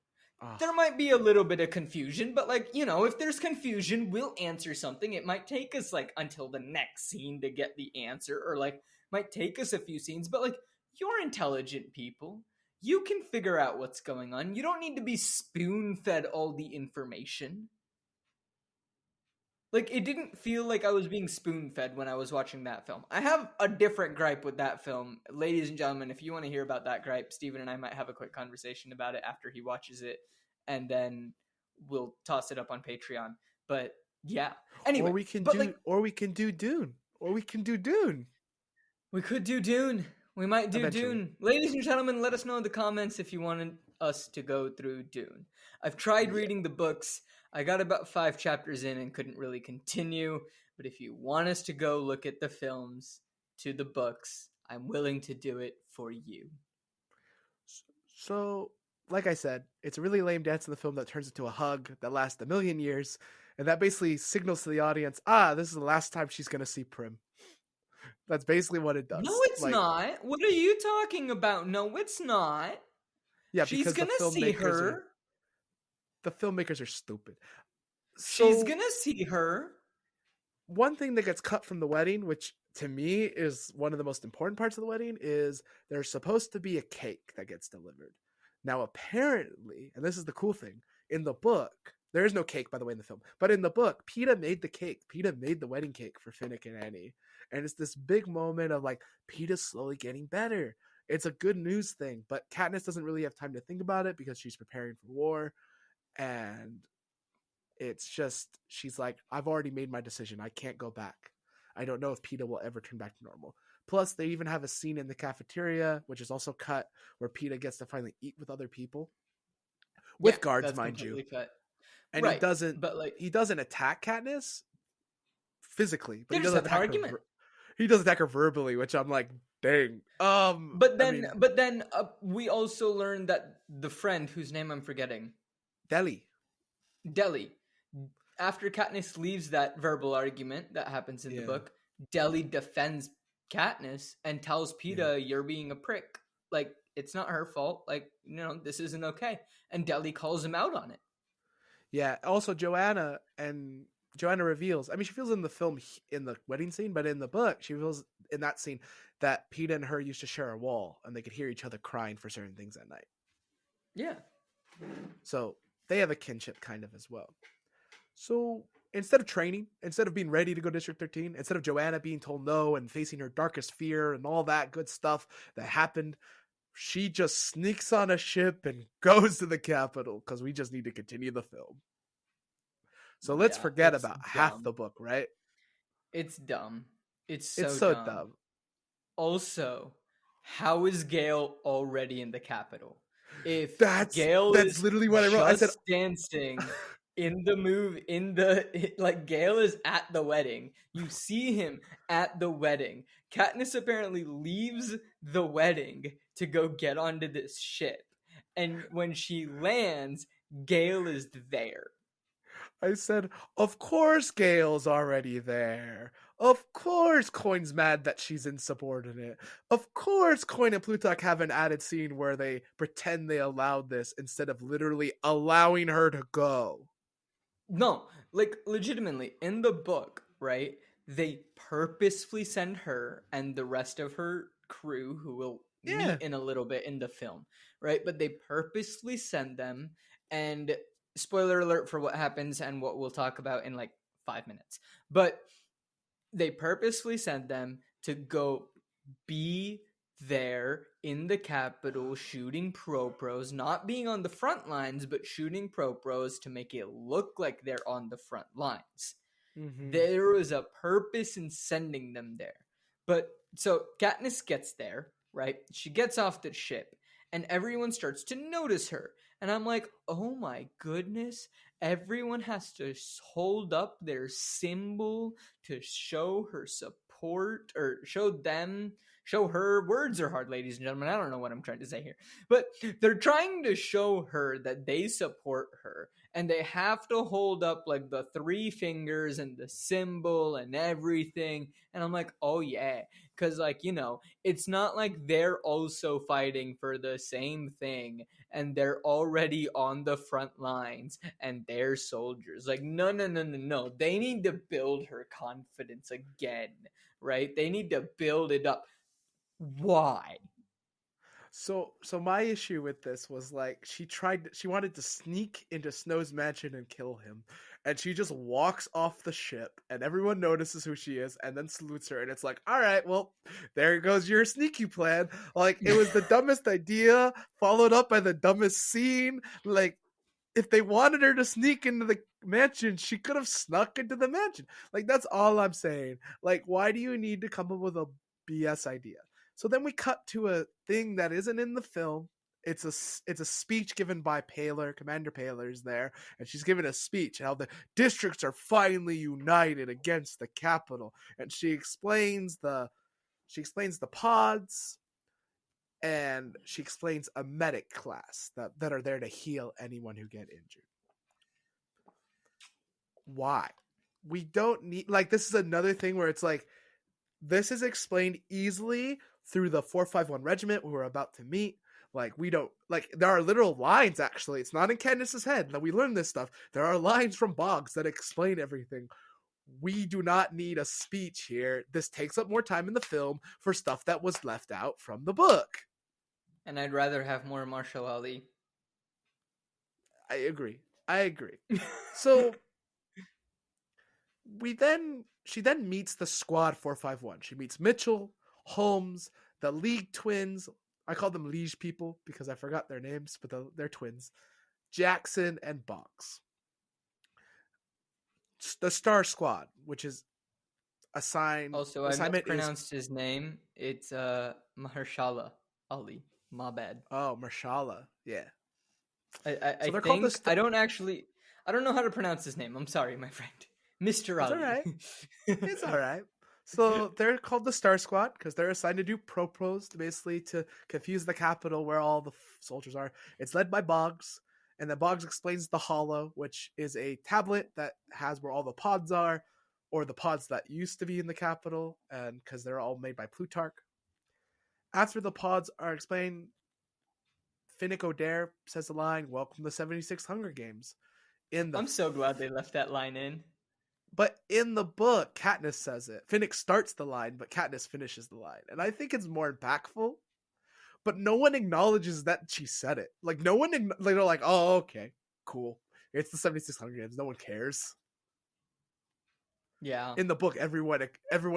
There might be a little bit of confusion, but like, if there's confusion, we'll answer something. It might take us like until the next scene to get the answer, or like might take us a few scenes, but like, you're intelligent people. You can figure out what's going on. You don't need to be spoon-fed all the information. Like, it didn't feel like I was being spoon-fed when I was watching that film. I have a different gripe with that film. Ladies and gentlemen, if you want to hear about that gripe, Steven and I might have a quick conversation about it after he watches it, and then we'll toss it up on Patreon. But yeah. Anyway, we can but do like, Dune. Or we can do Dune. we could do Dune. We might do Eventually. Dune. Ladies and gentlemen, let us know in the comments if you wanted us to go through Dune. I've tried reading the books. I got about 5 chapters in and couldn't really continue. But if you want us to go look at the films to the books, I'm willing to do it for you. So, like I said, it's a really lame dance in the film that turns into a hug that lasts a million years. And that basically signals to the audience, this is the last time she's going to see Prim. That's basically what it does. No, it's not. What are you talking about? No, it's not. Yeah, she's because gonna see her. The filmmakers are stupid. She's gonna see her. One thing that gets cut from the wedding, which to me is one of the most important parts of the wedding, is there's supposed to be a cake that gets delivered. Now, apparently, and this is the cool thing, in the book, there is no cake, by the way, in the film, but in the book, Peeta made the cake. Peeta made the wedding cake for Finnick and Annie. And it's this big moment of like, Peeta's slowly getting better. It's a good news thing, but Katniss doesn't really have time to think about it because she's preparing for war. And it's just, she's like, I've already made my decision. I can't go back. I don't know if Peeta will ever turn back to normal. Plus, they even have a scene in the cafeteria, which is also cut, where Peeta gets to finally eat with other people. With guards, mind you. Cut. And he doesn't attack Katniss physically, but he doesn't attack her. He does attack her verbally, which I'm like, dang. But then we also learned that the friend whose name I'm forgetting, Deli. After Katniss leaves that verbal argument that happens in the book, Deli defends Katniss and tells Peeta, "You're being a prick. Like, it's not her fault. Like, this isn't okay." And Deli calls him out on it. Yeah. Also, Joanna reveals, I mean, she feels in the film in the wedding scene, but in the book, she feels in that scene that Peeta and her used to share a wall and they could hear each other crying for certain things at night. Yeah. So they have a kinship kind of as well. So instead of being ready to go District 13, instead of Joanna being told no and facing her darkest fear and all that good stuff that happened, she just sneaks on a ship and goes to the capital because we just need to continue the film. So let's forget about half the book, right? It's dumb. It's so dumb. Also, how is Gale already in the capital? If that's literally what I wrote. I said dancing in the Gale is at the wedding. You see him at the wedding. Katniss apparently leaves the wedding to go get onto this ship. And when she lands, Gale is there. I said, of course Gale's already there. Of course Coin's mad that she's insubordinate. Of course Coin and Plutarch have an added scene where they pretend they allowed this instead of literally allowing her to go. No, like legitimately, in the book, right, they purposefully send her and the rest of her crew, who will meet in a little bit in the film, right? But they purposefully send them, and spoiler alert for what happens and what we'll talk about in like 5 minutes. But they purposefully send them to go be there in the capital shooting pro-pros, not being on the front lines, but shooting pro-pros to make it look like they're on the front lines. Mm-hmm. There was a purpose in sending them there. But so Katniss gets there, right? She gets off the ship and everyone starts to notice her. And I'm like, oh my goodness, everyone has to hold up their symbol to show her support or show her. Words are hard, ladies and gentlemen. I don't know what I'm trying to say here. But they're trying to show her that they support her. And they have to hold up like the 3 fingers and the symbol and everything. And I'm like, oh yeah. Because it's not like they're also fighting for the same thing. And they're already on the front lines. And they're soldiers. Like, no. They need to build her confidence again. Right? They need to build it up. Why? So my issue with this was like she wanted to sneak into Snow's mansion and kill him. and she just walks off the ship, and everyone notices who she is, and then salutes her, and it's like, all right, well, there goes your sneaky plan. Like, it was the dumbest idea, followed up by the dumbest scene. Like, if they wanted her to sneak into the mansion, she could have snuck into the mansion. Like, that's all I'm saying. Like, why do you need to come up with a BS idea? So then we cut to a thing that isn't in the film. It's a speech given by Paler. Commander Paler is there, and she's giving a speech how the districts are finally united against the capital, and she explains the pods, and she explains a medic class that are there to heal anyone who get injured. Why? We don't need, like, this is another thing where it's like, this is explained easily through the 451 regiment we're about to meet. Like, we don't, like, there are literal lines, actually. It's not in Candace's head that we learn this stuff. There are lines from Boggs that explain everything. We do not need a speech here. This takes up more time in the film for stuff that was left out from the book. And I'd rather have more martial Ali. I agree. So she then meets the squad 451. She meets Mitchell, Holmes, the League twins. I call them Liege people because I forgot their names, but they're twins. Jackson and Boggs. The Star Squad, which is assigned. Also, I mispronounced his name. It's Mahershala Ali. My bad. Oh, Mahershala. Yeah. I think I don't know how to pronounce his name. I'm sorry, my friend. Mr. Ali. It's all right. It's all right. So they're called the Star Squad because they're assigned to do propos, basically to confuse the capital where all the soldiers are. It's led by Boggs, and then Boggs explains the Hollow, which is a tablet that has where all the pods are, or the pods that used to be in the capital, and because they're all made by Plutarch. After the pods are explained, Finnick O'Dare says the line, "Welcome to the 76 Hunger Games." I'm so glad they left that line in. But in the book, Katniss says it. Finnick starts the line, but Katniss finishes the line. And I think it's more impactful. But no one acknowledges that she said it. Like, no one, they're like, oh, okay, cool. It's the 76 Hunger Games. No one cares. Yeah. In the book, everyone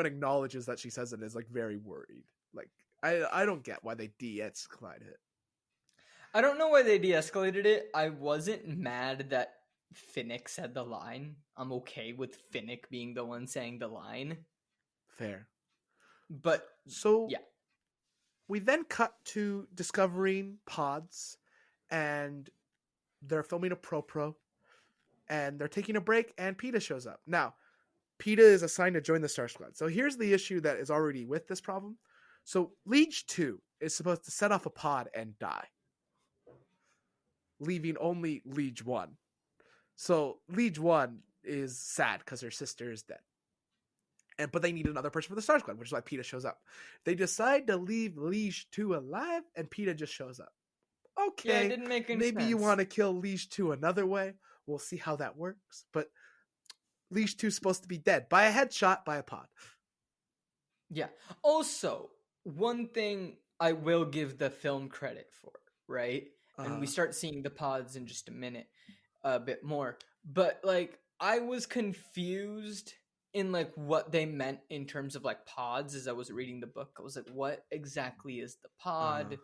acknowledges that she says it and is, like, very worried. Like, I don't get why they de-escalated it. I don't know why they de-escalated it. I wasn't mad that Finnick said the line. I'm okay with Finnick being the one saying the line. Fair. But, so, yeah. We then cut to discovering pods, and they're filming a pro, and they're taking a break, and Peeta shows up. Now, Peeta is assigned to join the Star Squad. So here's the issue that is already with this problem. So Liege 2 is supposed to set off a pod and die, leaving only Liege 1. So Liege 1 is sad because her sister is dead. But they need another person for the Star Squad, which is why Peeta shows up. They decide to leave Liege 2 alive, and Peeta just shows up. Okay, yeah, it didn't make any maybe sense. You want to kill Liege 2 another way. We'll see how that works. But Liege 2 is supposed to be dead by a headshot by a pod. Yeah. Also, one thing I will give the film credit for, right? And we start seeing the pods in just a minute, a bit more. But, like, I was confused in, like, what they meant in terms of, like, pods as I was reading the book. I was like, what exactly is the pod?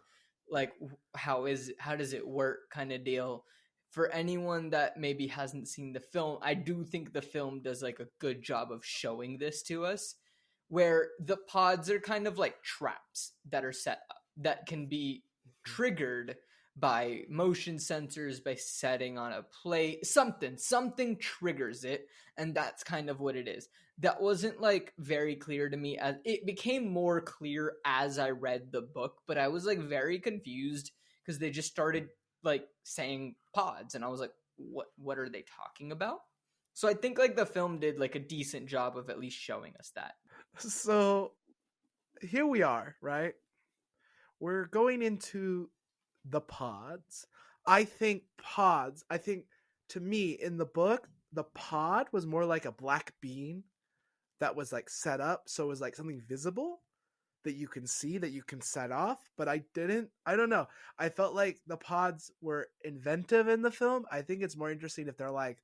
Like, how does it work, kind of deal? For anyone that maybe hasn't seen the film, I do think the film does, like, a good job of showing this to us, where the pods are kind of like traps that are set up that can be triggered by motion sensors, by setting on a plate. Something triggers it, and that's kind of what it is. That wasn't, like, very clear to me. As it became more clear as I read the book, but I was, like, very confused because they just started, like, saying pods, and I was like, what are they talking about? So I think, like, the film did, like, a decent job of at least showing us that. So here we are, right? We're going into the pods. I think to me in the book, the pod was more like a black bean that was, like, set up. So it was like something visible that you can see, that you can set off. But I don't know. I felt like the pods were inventive in the film. I think it's more interesting if they're like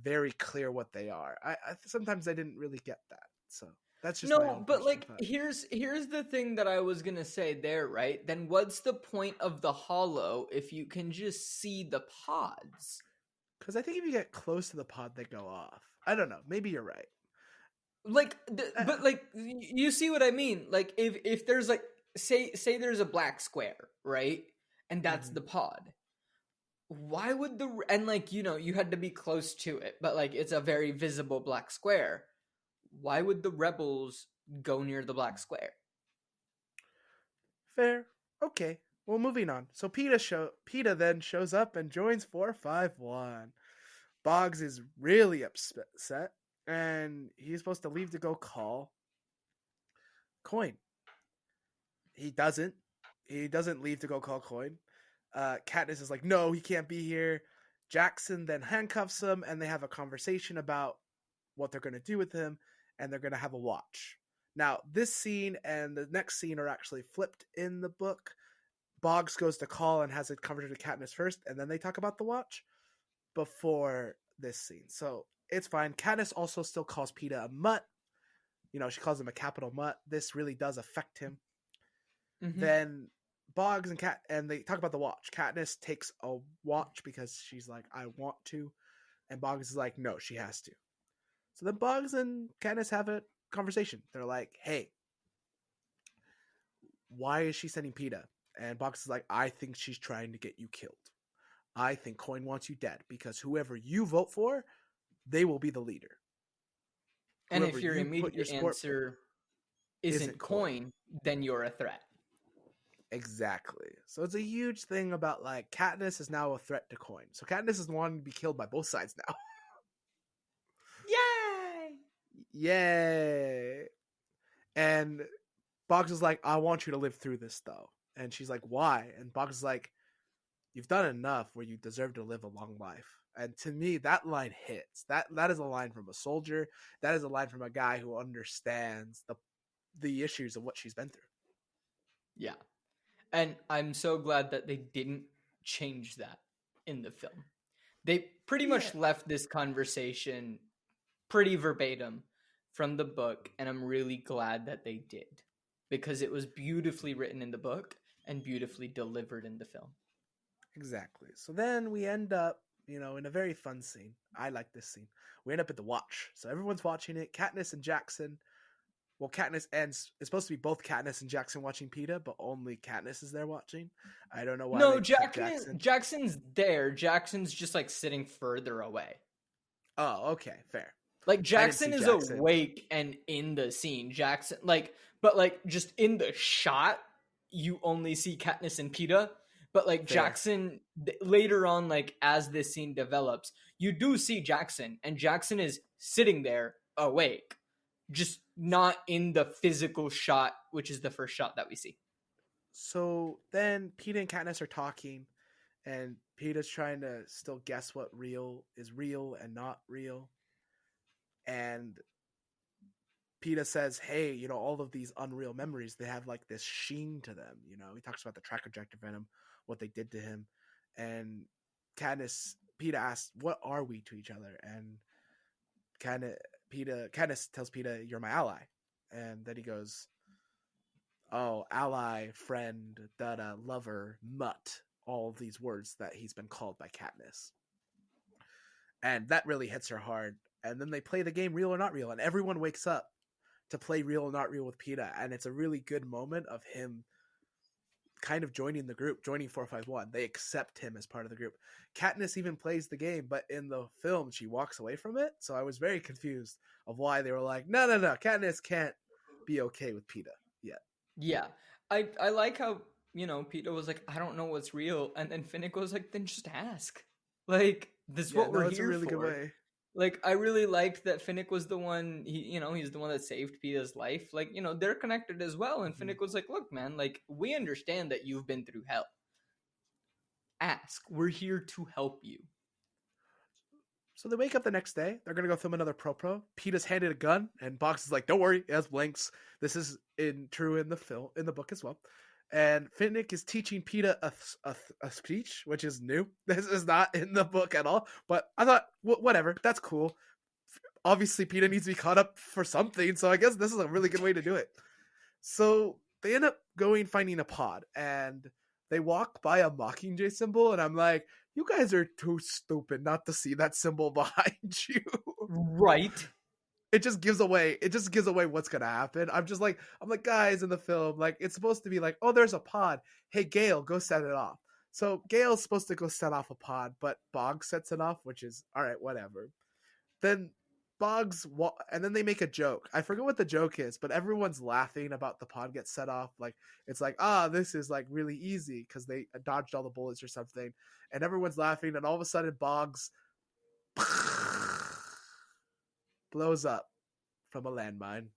very clear what they are. I sometimes I didn't really get that. So that's just my No, own but personal like thought. here's the thing that I was gonna say there, right? Then what's the point of the hollow if you can just see the pods? Because I think if you get close to the pod, they go off. I don't know. Maybe you're right. Like but like you see what I mean? Like if there's like say there's a black square, right? And that's Mhm. the pod. Why would the and like you had to be close to it, but like it's a very visible black square. Why would the rebels go near the black square? Fair. Okay. Well, moving on. So PETA then shows up and joins 451. Boggs is really upset, and he's supposed to leave to go call Coin. He doesn't. He doesn't leave to go call Coin. Katniss is like, no, he can't be here. Jackson then handcuffs him, and they have a conversation about what they're going to do with him, and they're going to have a watch. Now, this scene and the next scene are actually flipped in the book. Boggs goes to call and has a conversation with Katniss first, and then they talk about the watch before this scene. So it's fine. Katniss also still calls PETA a mutt. She calls him a capital mutt. This really does affect him. Mm-hmm. Then Boggs and they talk about the watch. Katniss takes a watch because she's like, I want to. And Boggs is like, no, she has to. So then Boggs and Katniss have a conversation. They're like, hey, why is she sending PETA? And Boggs is like, I think she's trying to get you killed. I think Coin wants you dead because whoever you vote for, they will be the leader. And Whoever if your you put immediate your support answer isn't Coin, then you're a threat. Exactly. So it's a huge thing about like Katniss is now a threat to Coin. So Katniss is wanting to be killed by both sides now. Yay! Yay! And Boggs is like, I want you to live through this though. And she's like, why? And Boggs is like, you've done enough where you deserve to live a long life. And to me, that line hits. That is a line from a soldier. That is a line from a guy who understands the issues of what she's been through. Yeah. And I'm so glad that they didn't change that in the film. They pretty much left this conversation pretty verbatim from the book, and I'm really glad that they did because it was beautifully written in the book and beautifully delivered in the film. Exactly. So then we end up, in a very fun scene. I like this scene. We end up at the watch. So everyone's watching it. Katniss and Jackson. Well, Katniss ends. It's supposed to be both Katniss and Jackson watching PETA, but only Katniss is there watching. I don't know why. No, they kept Jackson. Jackson's there. Jackson's just like sitting further away. Oh, okay, fair. Like Jackson is awake and in the scene. Jackson, but just in the shot, you only see Katniss and PETA. But like fair. Jackson later on, like as this scene develops, you do see Jackson, and Jackson is sitting there awake, just not in the physical shot, which is the first shot that we see. So then PETA and Katniss are talking, and PETA's trying to still guess what real is real and not real. And PETA says, hey, all of these unreal memories, they have like this sheen to them. He talks about the tracker ejector venom, what they did to him. And PETA asks, what are we to each other? And Katniss tells PETA, you're my ally. And then he goes, oh, ally, friend, dada, lover, mutt, all of these words that he's been called by Katniss. And that really hits her hard. And then they play the game Real or Not Real, and everyone wakes up to play Real or Not Real with PETA. And it's a really good moment of him kind of joining the group, joining 451. They accept him as part of the group. Katniss even plays the game, but in the film, she walks away from it. So I was very confused of why they were like, no, Katniss can't be okay with PETA yet. Yeah. I like how, PETA was like, I don't know what's real. And then Finnick was like, then just ask. Like, this is what we're here for. It's a really good way. Like, I really liked that Finnick was the one, he's the one that saved PETA's life. Like, they're connected as well. And Finnick was like, look, man, like, we understand that you've been through hell. Ask. We're here to help you. So they wake up the next day. They're going to go film another pro. PETA's handed a gun, and Boggs is like, don't worry, it has blanks. This is true in the book as well. and Finnick is teaching Peeta a speech, which is new. This is not in the book at all, but I thought, whatever, that's cool. Obviously, Peeta needs to be caught up for something, so I guess this is a really good way to do it. So they end up finding a pod, and they walk by a Mockingjay symbol, and I'm like, you guys are too stupid not to see that symbol behind you. Right. It just gives away what's gonna happen. I'm like, guys, in the film, like, it's supposed to be like, oh, there's a pod. Hey, Gale, go set it off. So Gale's supposed to go set off a pod, but Boggs sets it off, which is all right, whatever. Then and then they make a joke. I forget what the joke is, but everyone's laughing about the pod gets set off. Like, it's like, this is like really easy because they dodged all the bullets or something, and everyone's laughing, and all of a sudden Boggs blows up from a landmine.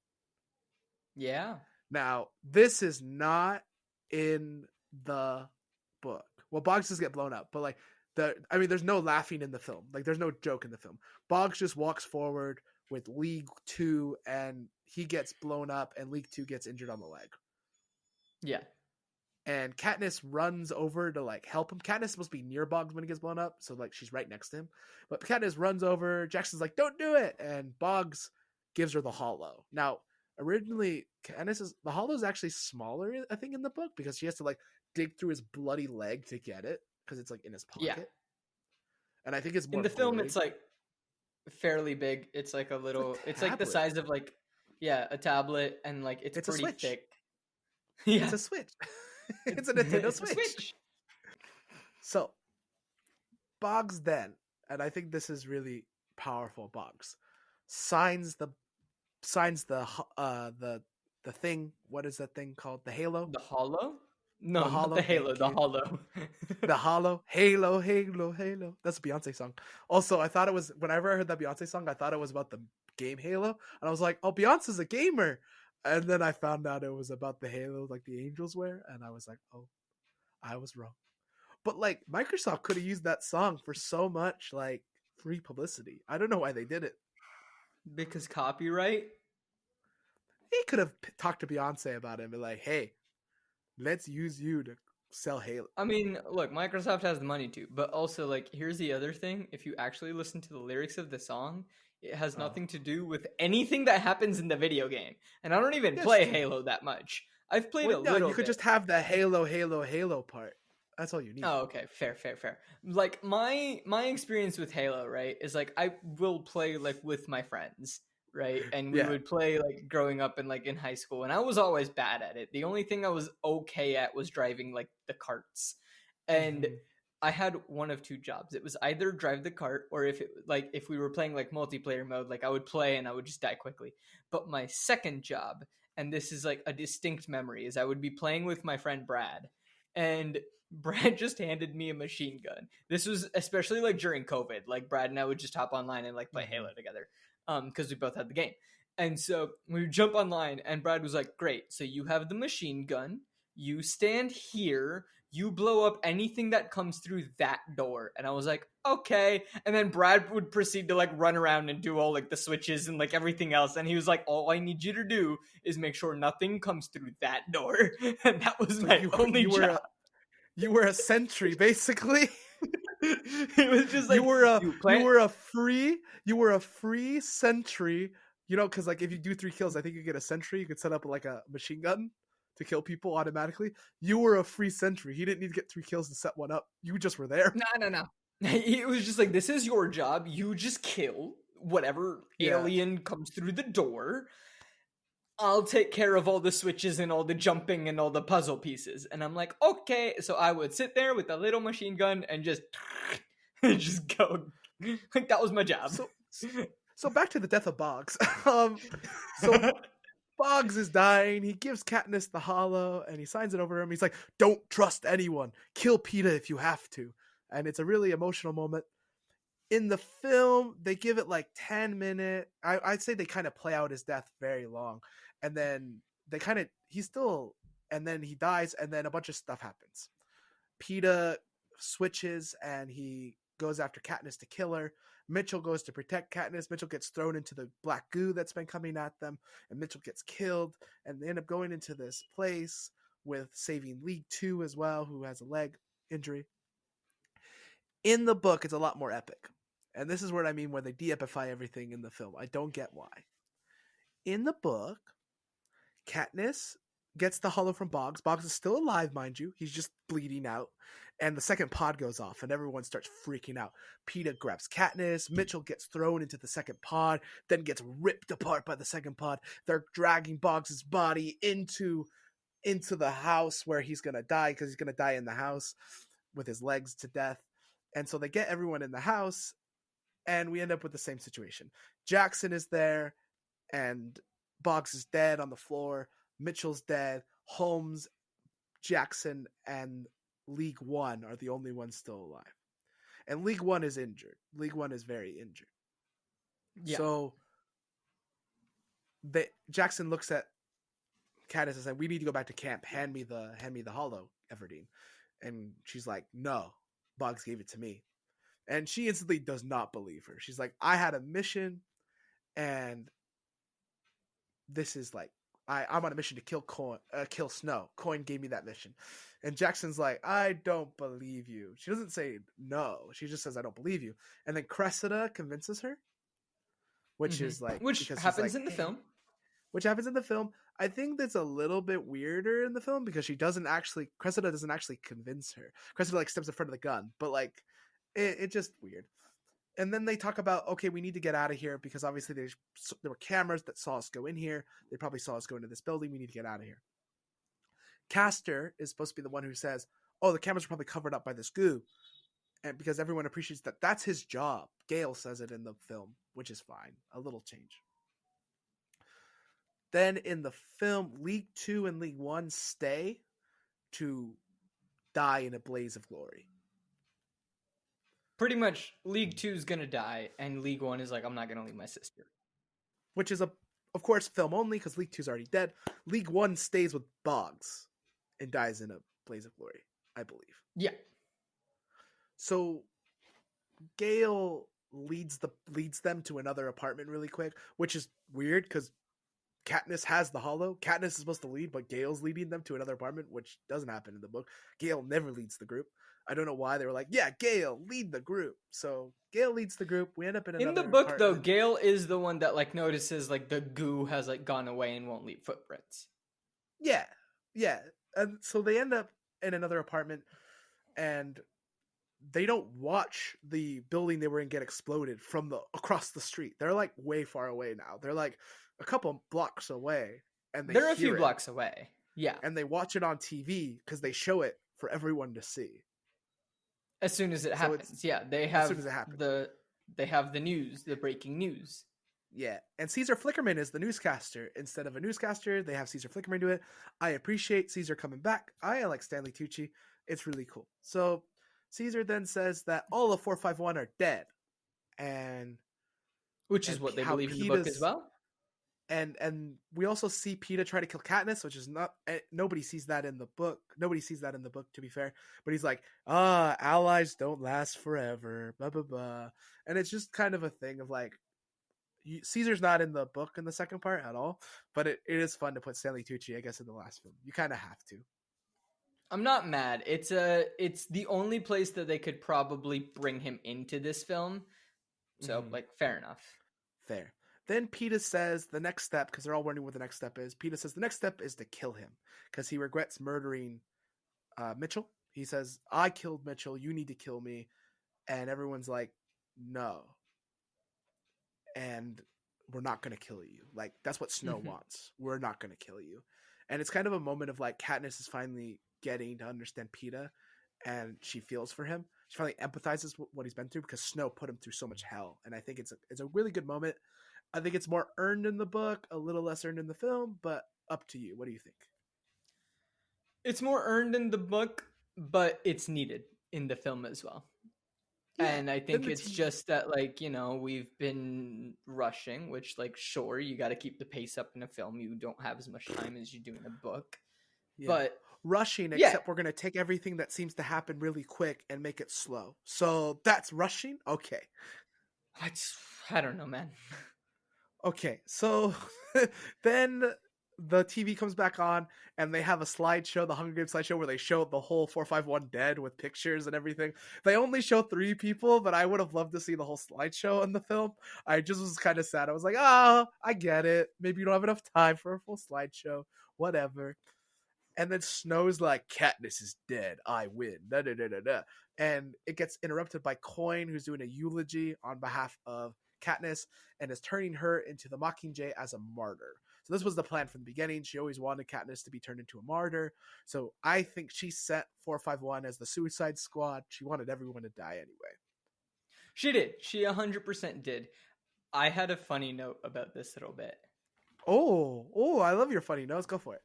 Yeah. Now, this is not in the book. Well, Boggs does get blown up, but like there's no laughing in the film. Like, there's no joke in the film. Boggs just walks forward with League 2, and he gets blown up, and League 2 gets injured on the leg. Yeah. And Katniss runs over to like help him. Katniss is supposed to be near Boggs when he gets blown up, so like she's right next to him. But Katniss runs over. Jackson's like, "Don't do it!" And Boggs gives her the hollow. Now, originally, the hollow is actually smaller, I think, in the book, because she has to like dig through his bloody leg to get it, because it's like in his pocket. Yeah. And I think it's more in the film. gory. It's like fairly big. It's like a little. It's like the tablet. size of like a tablet, and like it's It's a pretty Switch. thick. Yeah. It's a Switch. It's a Nintendo Switch. So Boggs then, and I think this is really powerful, Boggs signs the thing. What is that thing called? The Halo? The hollow? No, the hollow. Not the Halo. The hollow. The hollow. Halo, Halo, Halo. That's a Beyonce song. Also, I thought it was, whenever I heard that Beyonce song, I thought it was about the game Halo, and I was like, oh, Beyonce's a gamer. And then I found out it was about the Halo, like the angels wear, and I was like, oh, I was wrong. But like, Microsoft could have used that song for so much like free publicity. I don't know why they did it. Because copyright? They could have talked to Beyonce about it and be like, hey, let's use you to sell Halo. I mean, look, Microsoft has the money to, but also, like, here's the other thing. If you actually listen to the lyrics of the song, it has nothing to do with anything that happens in the video game. And I don't even play Halo that much. I've played a little You could just have the Halo, Halo, Halo part. That's all you need. Oh, okay. Fair. Like, my experience with Halo, right, is like I will play like with my friends, right? And we would play like growing up and like in high school, and I was always bad at it. The only thing I was okay at was driving like the carts. And I had one of two jobs. It was either drive the cart, or if we were playing like multiplayer mode, like I would play and I would just die quickly. But my second job, and this is like a distinct memory, is I would be playing with my friend Brad, and Brad just handed me a machine gun. This was especially like during COVID. Like Brad and I would just hop online and like play Halo together, because we both had the game. And so we would jump online, and Brad was like, "Great, so you have the machine gun. You stand here. You blow up anything that comes through that door." And I was like, "Okay." And then Brad would proceed to like run around and do all like the switches and like everything else. And he was like, "All I need you to do is make sure nothing comes through that door." And that was my only job. You were a sentry, basically. It was just like you were a free sentry. You know, because like if you do 3 kills, I think you get a sentry. You could set up like a machine gun to kill people automatically. You were a free sentry. He didn't need to get 3 kills to set one up. You just were there. No. It was just like, this is your job. You just kill whatever alien comes through the door. I'll take care of all the switches and all the jumping and all the puzzle pieces. And I'm like, okay. So I would sit there with a little machine gun and just go. Like, that was my job. So back to the death of Boggs. So Boggs is dying. He gives Katniss the hollow and he signs it over him. He's like, don't trust anyone. Kill Peeta if you have to. And it's a really emotional moment. In the film, they give it like 10 minutes. I'd say they kind of play out his death very long. And then and then he dies, and then a bunch of stuff happens. Peeta switches and he goes after Katniss to kill her. Mitchell goes to protect Katniss. Mitchell gets thrown into the black goo that's been coming at them, and Mitchell gets killed, and they end up going into this place with saving League 2 as well, who has a leg injury. In the book, it's a lot more epic. And this is what I mean when they de-epify everything in the film. I don't get why. In the book, Katniss gets the hollow from Boggs. Boggs is still alive, mind you. He's just bleeding out. And the second pod goes off, and everyone starts freaking out. Peeta grabs Katniss. Mitchell gets thrown into the second pod, then gets ripped apart by the second pod. They're dragging Boggs' body into the house where he's going to die, because he's going to die in the house with his legs to death. And so they get everyone in the house, and we end up with the same situation. Jackson is there, and Boggs is dead on the floor. Mitchell's dead. Holmes, Jackson, and League One are the only ones still alive. And League One is injured. League One is very injured. Yeah. So Jackson looks at Katniss and says, "We need to go back to camp. Hand me the hollow, Everdeen." And she's like, "No, Boggs gave it to me." And she instantly does not believe her. She's like, "I had a mission, and this is like, I'm on a mission to kill Snow. Coin gave me that mission." And Jackson's like, "I don't believe you." She doesn't say no. She just says, "I don't believe you." And then Cressida convinces her, which is like, which happens in the film. Which happens in the film. I think that's a little bit weirder in the film, because Cressida doesn't actually convince her. Cressida like steps in front of the gun, but like it's just weird. And then they talk about, okay, we need to get out of here, because obviously there were cameras that saw us go in here. They probably saw us go into this building. We need to get out of here. Castor is supposed to be the one who says, "Oh, the cameras are probably covered up by this goo." And because everyone appreciates that that's his job. Gale says it in the film, which is fine. A little change. Then in the film, League 2 and League 1 stay to die in a blaze of glory. Pretty much, League 2 is going to die, and League 1 is like, "I'm not going to leave my sister." Which is, of course, film only, because League 2 is already dead. League 1 stays with Boggs and dies in a blaze of glory, I believe. Yeah. So Gale leads them to another apartment really quick, which is weird, because Katniss has the hollow. Katniss is supposed to lead, but Gale's leading them to another apartment, which doesn't happen in the book. Gale never leads the group. I don't know why they were like, "Yeah, Gale, lead the group." So Gale leads the group. We end up in another apartment. In the book, apartment. though, Gale is the one that like notices like the goo has like gone away and won't leave footprints. Yeah. And so they end up in another apartment, and they don't watch the building they were in get exploded from across the street. They're like way far away now. They're like a couple blocks away, and they're a few blocks away. Yeah. And they watch it on TV because they show it for everyone to see. As soon as it happens. Yeah, they have they have the news, the breaking news. Yeah, and Caesar Flickerman is the newscaster. Instead of a newscaster, they have Caesar Flickerman do it. I appreciate Caesar coming back. I like Stanley Tucci. It's really cool. So Caesar then says that all of 451 are dead. Which is what they believe in the book as well. And we also see Peeta try to kill Katniss, which is not, nobody sees that in the book. Nobody sees that in the book, to be fair. But he's like, allies don't last forever, blah, blah, blah. And it's just kind of a thing of like, Caesar's not in the book in the second part at all, but it is fun to put Stanley Tucci, I guess, in the last film. You kind of have to. I'm not mad. It's the only place that they could probably bring him into this film. So, like, fair enough. Fair. Then Peeta says the next step, because they're all wondering what the next step is. Peeta says the next step is to kill him, because he regrets murdering Mitchell. He says, "I killed Mitchell. You need to kill me." And everyone's like, "No. And we're not going to kill you. Like, that's what Snow wants. We're not going to kill you." And it's kind of a moment of like Katniss is finally getting to understand Peeta, and she feels for him. She finally empathizes with what he's been through, because Snow put him through so much hell. And I think it's a really good moment. I think it's more earned in the book, a little less earned in the film, but up to you. What do you think? It's more earned in the book, but it's needed in the film as well. Yeah, and I think it's just that, like, you know, we've been rushing, which, like, sure, you got to keep the pace up in a film. You don't have as much time as you do in a book. Yeah. But rushing, except we're going to take everything that seems to happen really quick and make it slow. So that's rushing? Okay. I don't know, man. Okay, so then the TV comes back on and they have a slideshow, the Hunger Games slideshow, where they show the whole 451 dead with pictures and everything. They only show 3 people, but I would have loved to see the whole slideshow in the film. I just was kind of sad. I was like, oh, I get it. Maybe you don't have enough time for a full slideshow. Whatever. And then Snow's like, Katniss is dead. I win. Da, da, da, da, da. And it gets interrupted by Coin, who's doing a eulogy on behalf of Katniss and is turning her into the Mockingjay as a martyr. So this was the plan from the beginning. She always wanted Katniss to be turned into a martyr. So I think she set 451 as the Suicide Squad. She wanted everyone to die anyway. She did. She 100% did. I had a funny note about this little bit. Oh, I love your funny notes. Go for it.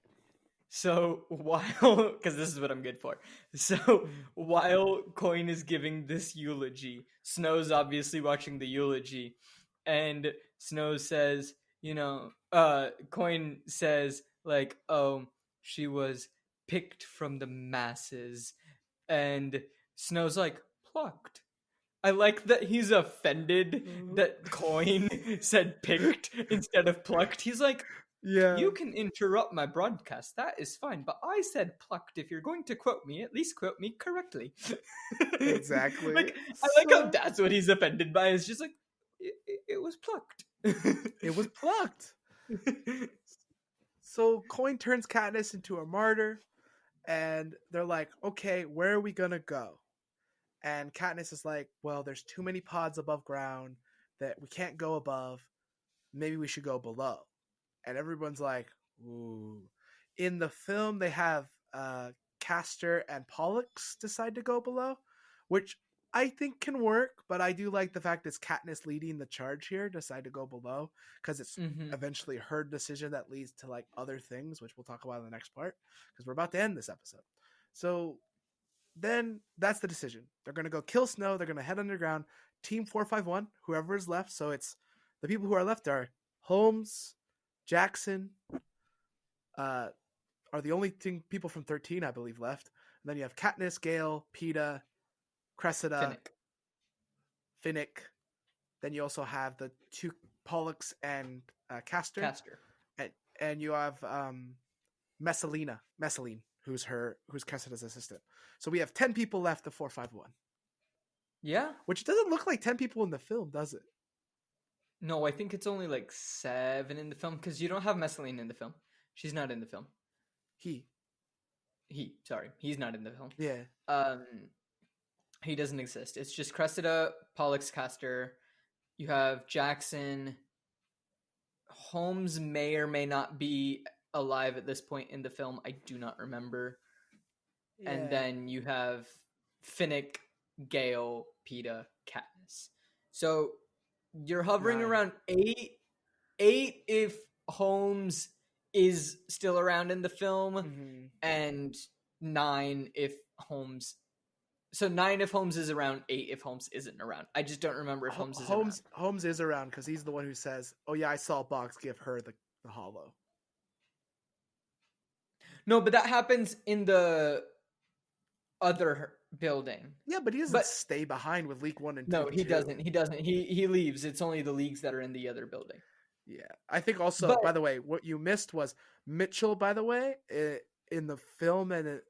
So while, because this is what I'm good for. So while Coin is giving this eulogy, Snow's obviously watching the eulogy, and Snow says, Coin says like, oh, she was picked from the masses, and Snow's like, plucked. I like that he's offended that Coin said picked instead of plucked. He's like, yeah, you can interrupt my broadcast. That is fine. But I said plucked. If you're going to quote me, at least quote me correctly. Exactly. Like, I like how that's what he's offended by. It's just like, it was plucked. It was plucked. So Coin turns Katniss into a martyr, and they're like, okay, where are we going to go? And Katniss is like, well, there's too many pods above ground that we can't go above. Maybe we should go below. And everyone's like, ooh. In the film, they have Castor and Pollux decide to go below, which I think can work, but I do like the fact it's Katniss leading the charge here, decide to go below, because it's eventually her decision that leads to like other things, which we'll talk about in the next part, because we're about to end this episode. So then that's the decision. They're going to go kill Snow. They're going to head underground. Team 451, whoever is left. So it's the people who are left are Holmes, Jackson, are the only people from 13, I believe, left. And then you have Katniss, Gale, Peeta, Cressida, Finnick. Then you also have the 2 Pollux and Castor. And you have Messalina, who's Cressida's assistant. So we have 10 people left of 451. Yeah. Which doesn't look like 10 people in the film, does it? No, I think it's only like 7 in the film, because you don't have Messalina in the film. She's not in the film. He's not in the film. Yeah. He doesn't exist. It's just Cressida, Pollux, Castor. You have Jackson. Holmes may or may not be alive at this point in the film. I do not remember. Yeah. And then you have Finnick, Gale, Peeta, Katniss. So you're hovering around 8 if Holmes is still around in the film, and 9 if Holmes. So 9 if Holmes is around, 8 if Holmes isn't around. I just don't remember if Holmes is around. Holmes is around because he's the one who says, "Oh yeah, I saw Box give her the hollow." No, but that happens in the other building. Yeah, but he doesn't stay behind with League 1 and 2. No, he doesn't. He leaves. It's only the leagues that are in the other building. Yeah. I think also, by the way, what you missed was Mitchell, by the way, in the film, in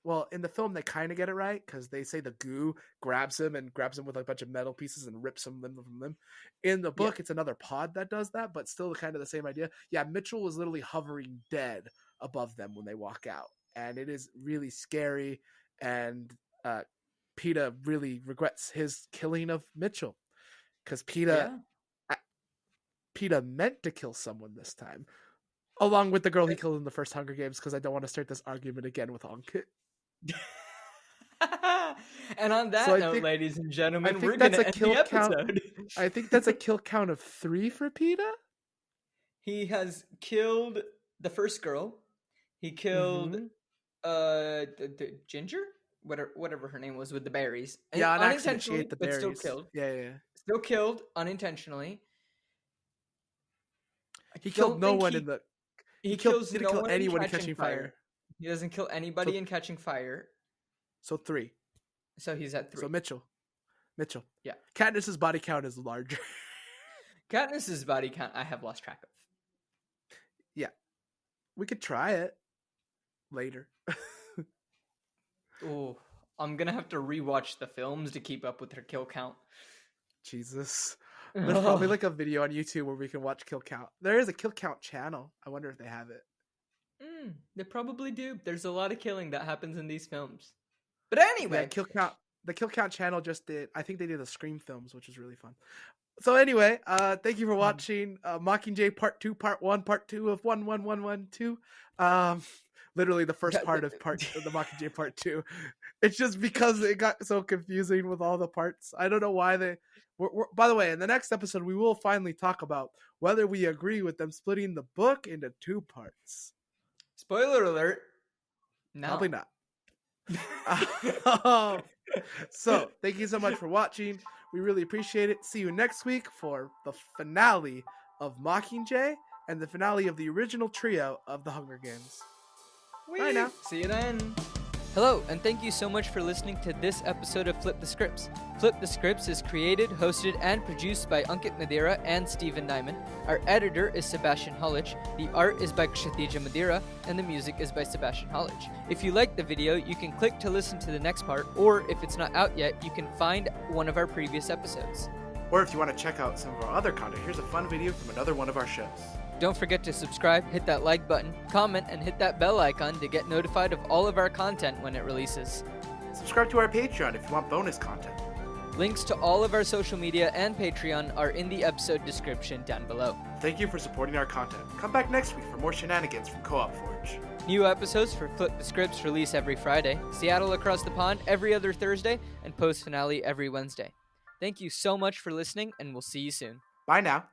the film they kind of get it right, because they say the goo grabs him with a bunch of metal pieces and rips him limb from limb. In the book, it's another pod that does that, but still kind of the same idea. Yeah, Mitchell was literally hovering dead above them when they walk out, and it is really scary, and Peeta really regrets his killing of Mitchell, because Peeta meant to kill someone this time, along with the girl he killed in the first Hunger Games, because I don't want to start this argument again with Ankit. And on that note, ladies and gentlemen, we're going to end the episode. I think that's a kill count of 3 for Peeta. He has killed the first girl. He killed the Ginger? Whatever her name was with the berries. And yeah, unintentionally, the but berries. still killed. Yeah. Still killed unintentionally. He killed no one in the... He didn't kill anyone in Catching Fire. He doesn't kill anybody in Catching Fire. So 3. So he's at 3. So Mitchell. Yeah. Katniss's body count is larger. Katniss's body count I have lost track of. Yeah. We could try it later. Oh, I'm gonna have to rewatch the films to keep up with her kill count. Jesus. There's probably like a video on YouTube where we can watch kill count. There is a kill count channel. I wonder if they have it. They probably do. There's a lot of killing that happens in these films. But anyway, the kill count channel just did. I think they did the Scream films, which is really fun. So anyway, thank you for watching Mockingjay Part 2, Part 1, Part 2 of 11112. Literally the first part of the Mockingjay Part 2. It's just because it got so confusing with all the parts. I don't know why they. By the way, in the next episode, we will finally talk about whether we agree with them splitting the book into 2 parts. Spoiler alert. No. Probably not. So, thank you so much for watching. We really appreciate it. See you next week for the finale of Mockingjay and the finale of the original trio of the Hunger Games. Bye now. See you then. Hello, and thank you so much for listening to this episode of Flip the Scripts. Flip the Scripts is created, hosted, and produced by Ankit Madhira and Stephen Nieman. Our editor is Sebastien Hollich, the art is by Kshitija Madhira, and the music is by Sebastien Hollich. If you liked the video, you can click to listen to the next part, or if it's not out yet, you can find one of our previous episodes. Or if you want to check out some of our other content, here's a fun video from another one of our shows. Don't forget to subscribe, hit that like button, comment, and hit that bell icon to get notified of all of our content when it releases. Subscribe to our Patreon if you want bonus content. Links to all of our social media and Patreon are in the episode description down below. Thank you for supporting our content. Come back next week for more shenanigans from Co-op Forge. New episodes for Flip the Scripts release every Friday, Seattle Across the Pond every other Thursday, and post finale every Wednesday. Thank you so much for listening, and we'll see you soon. Bye now.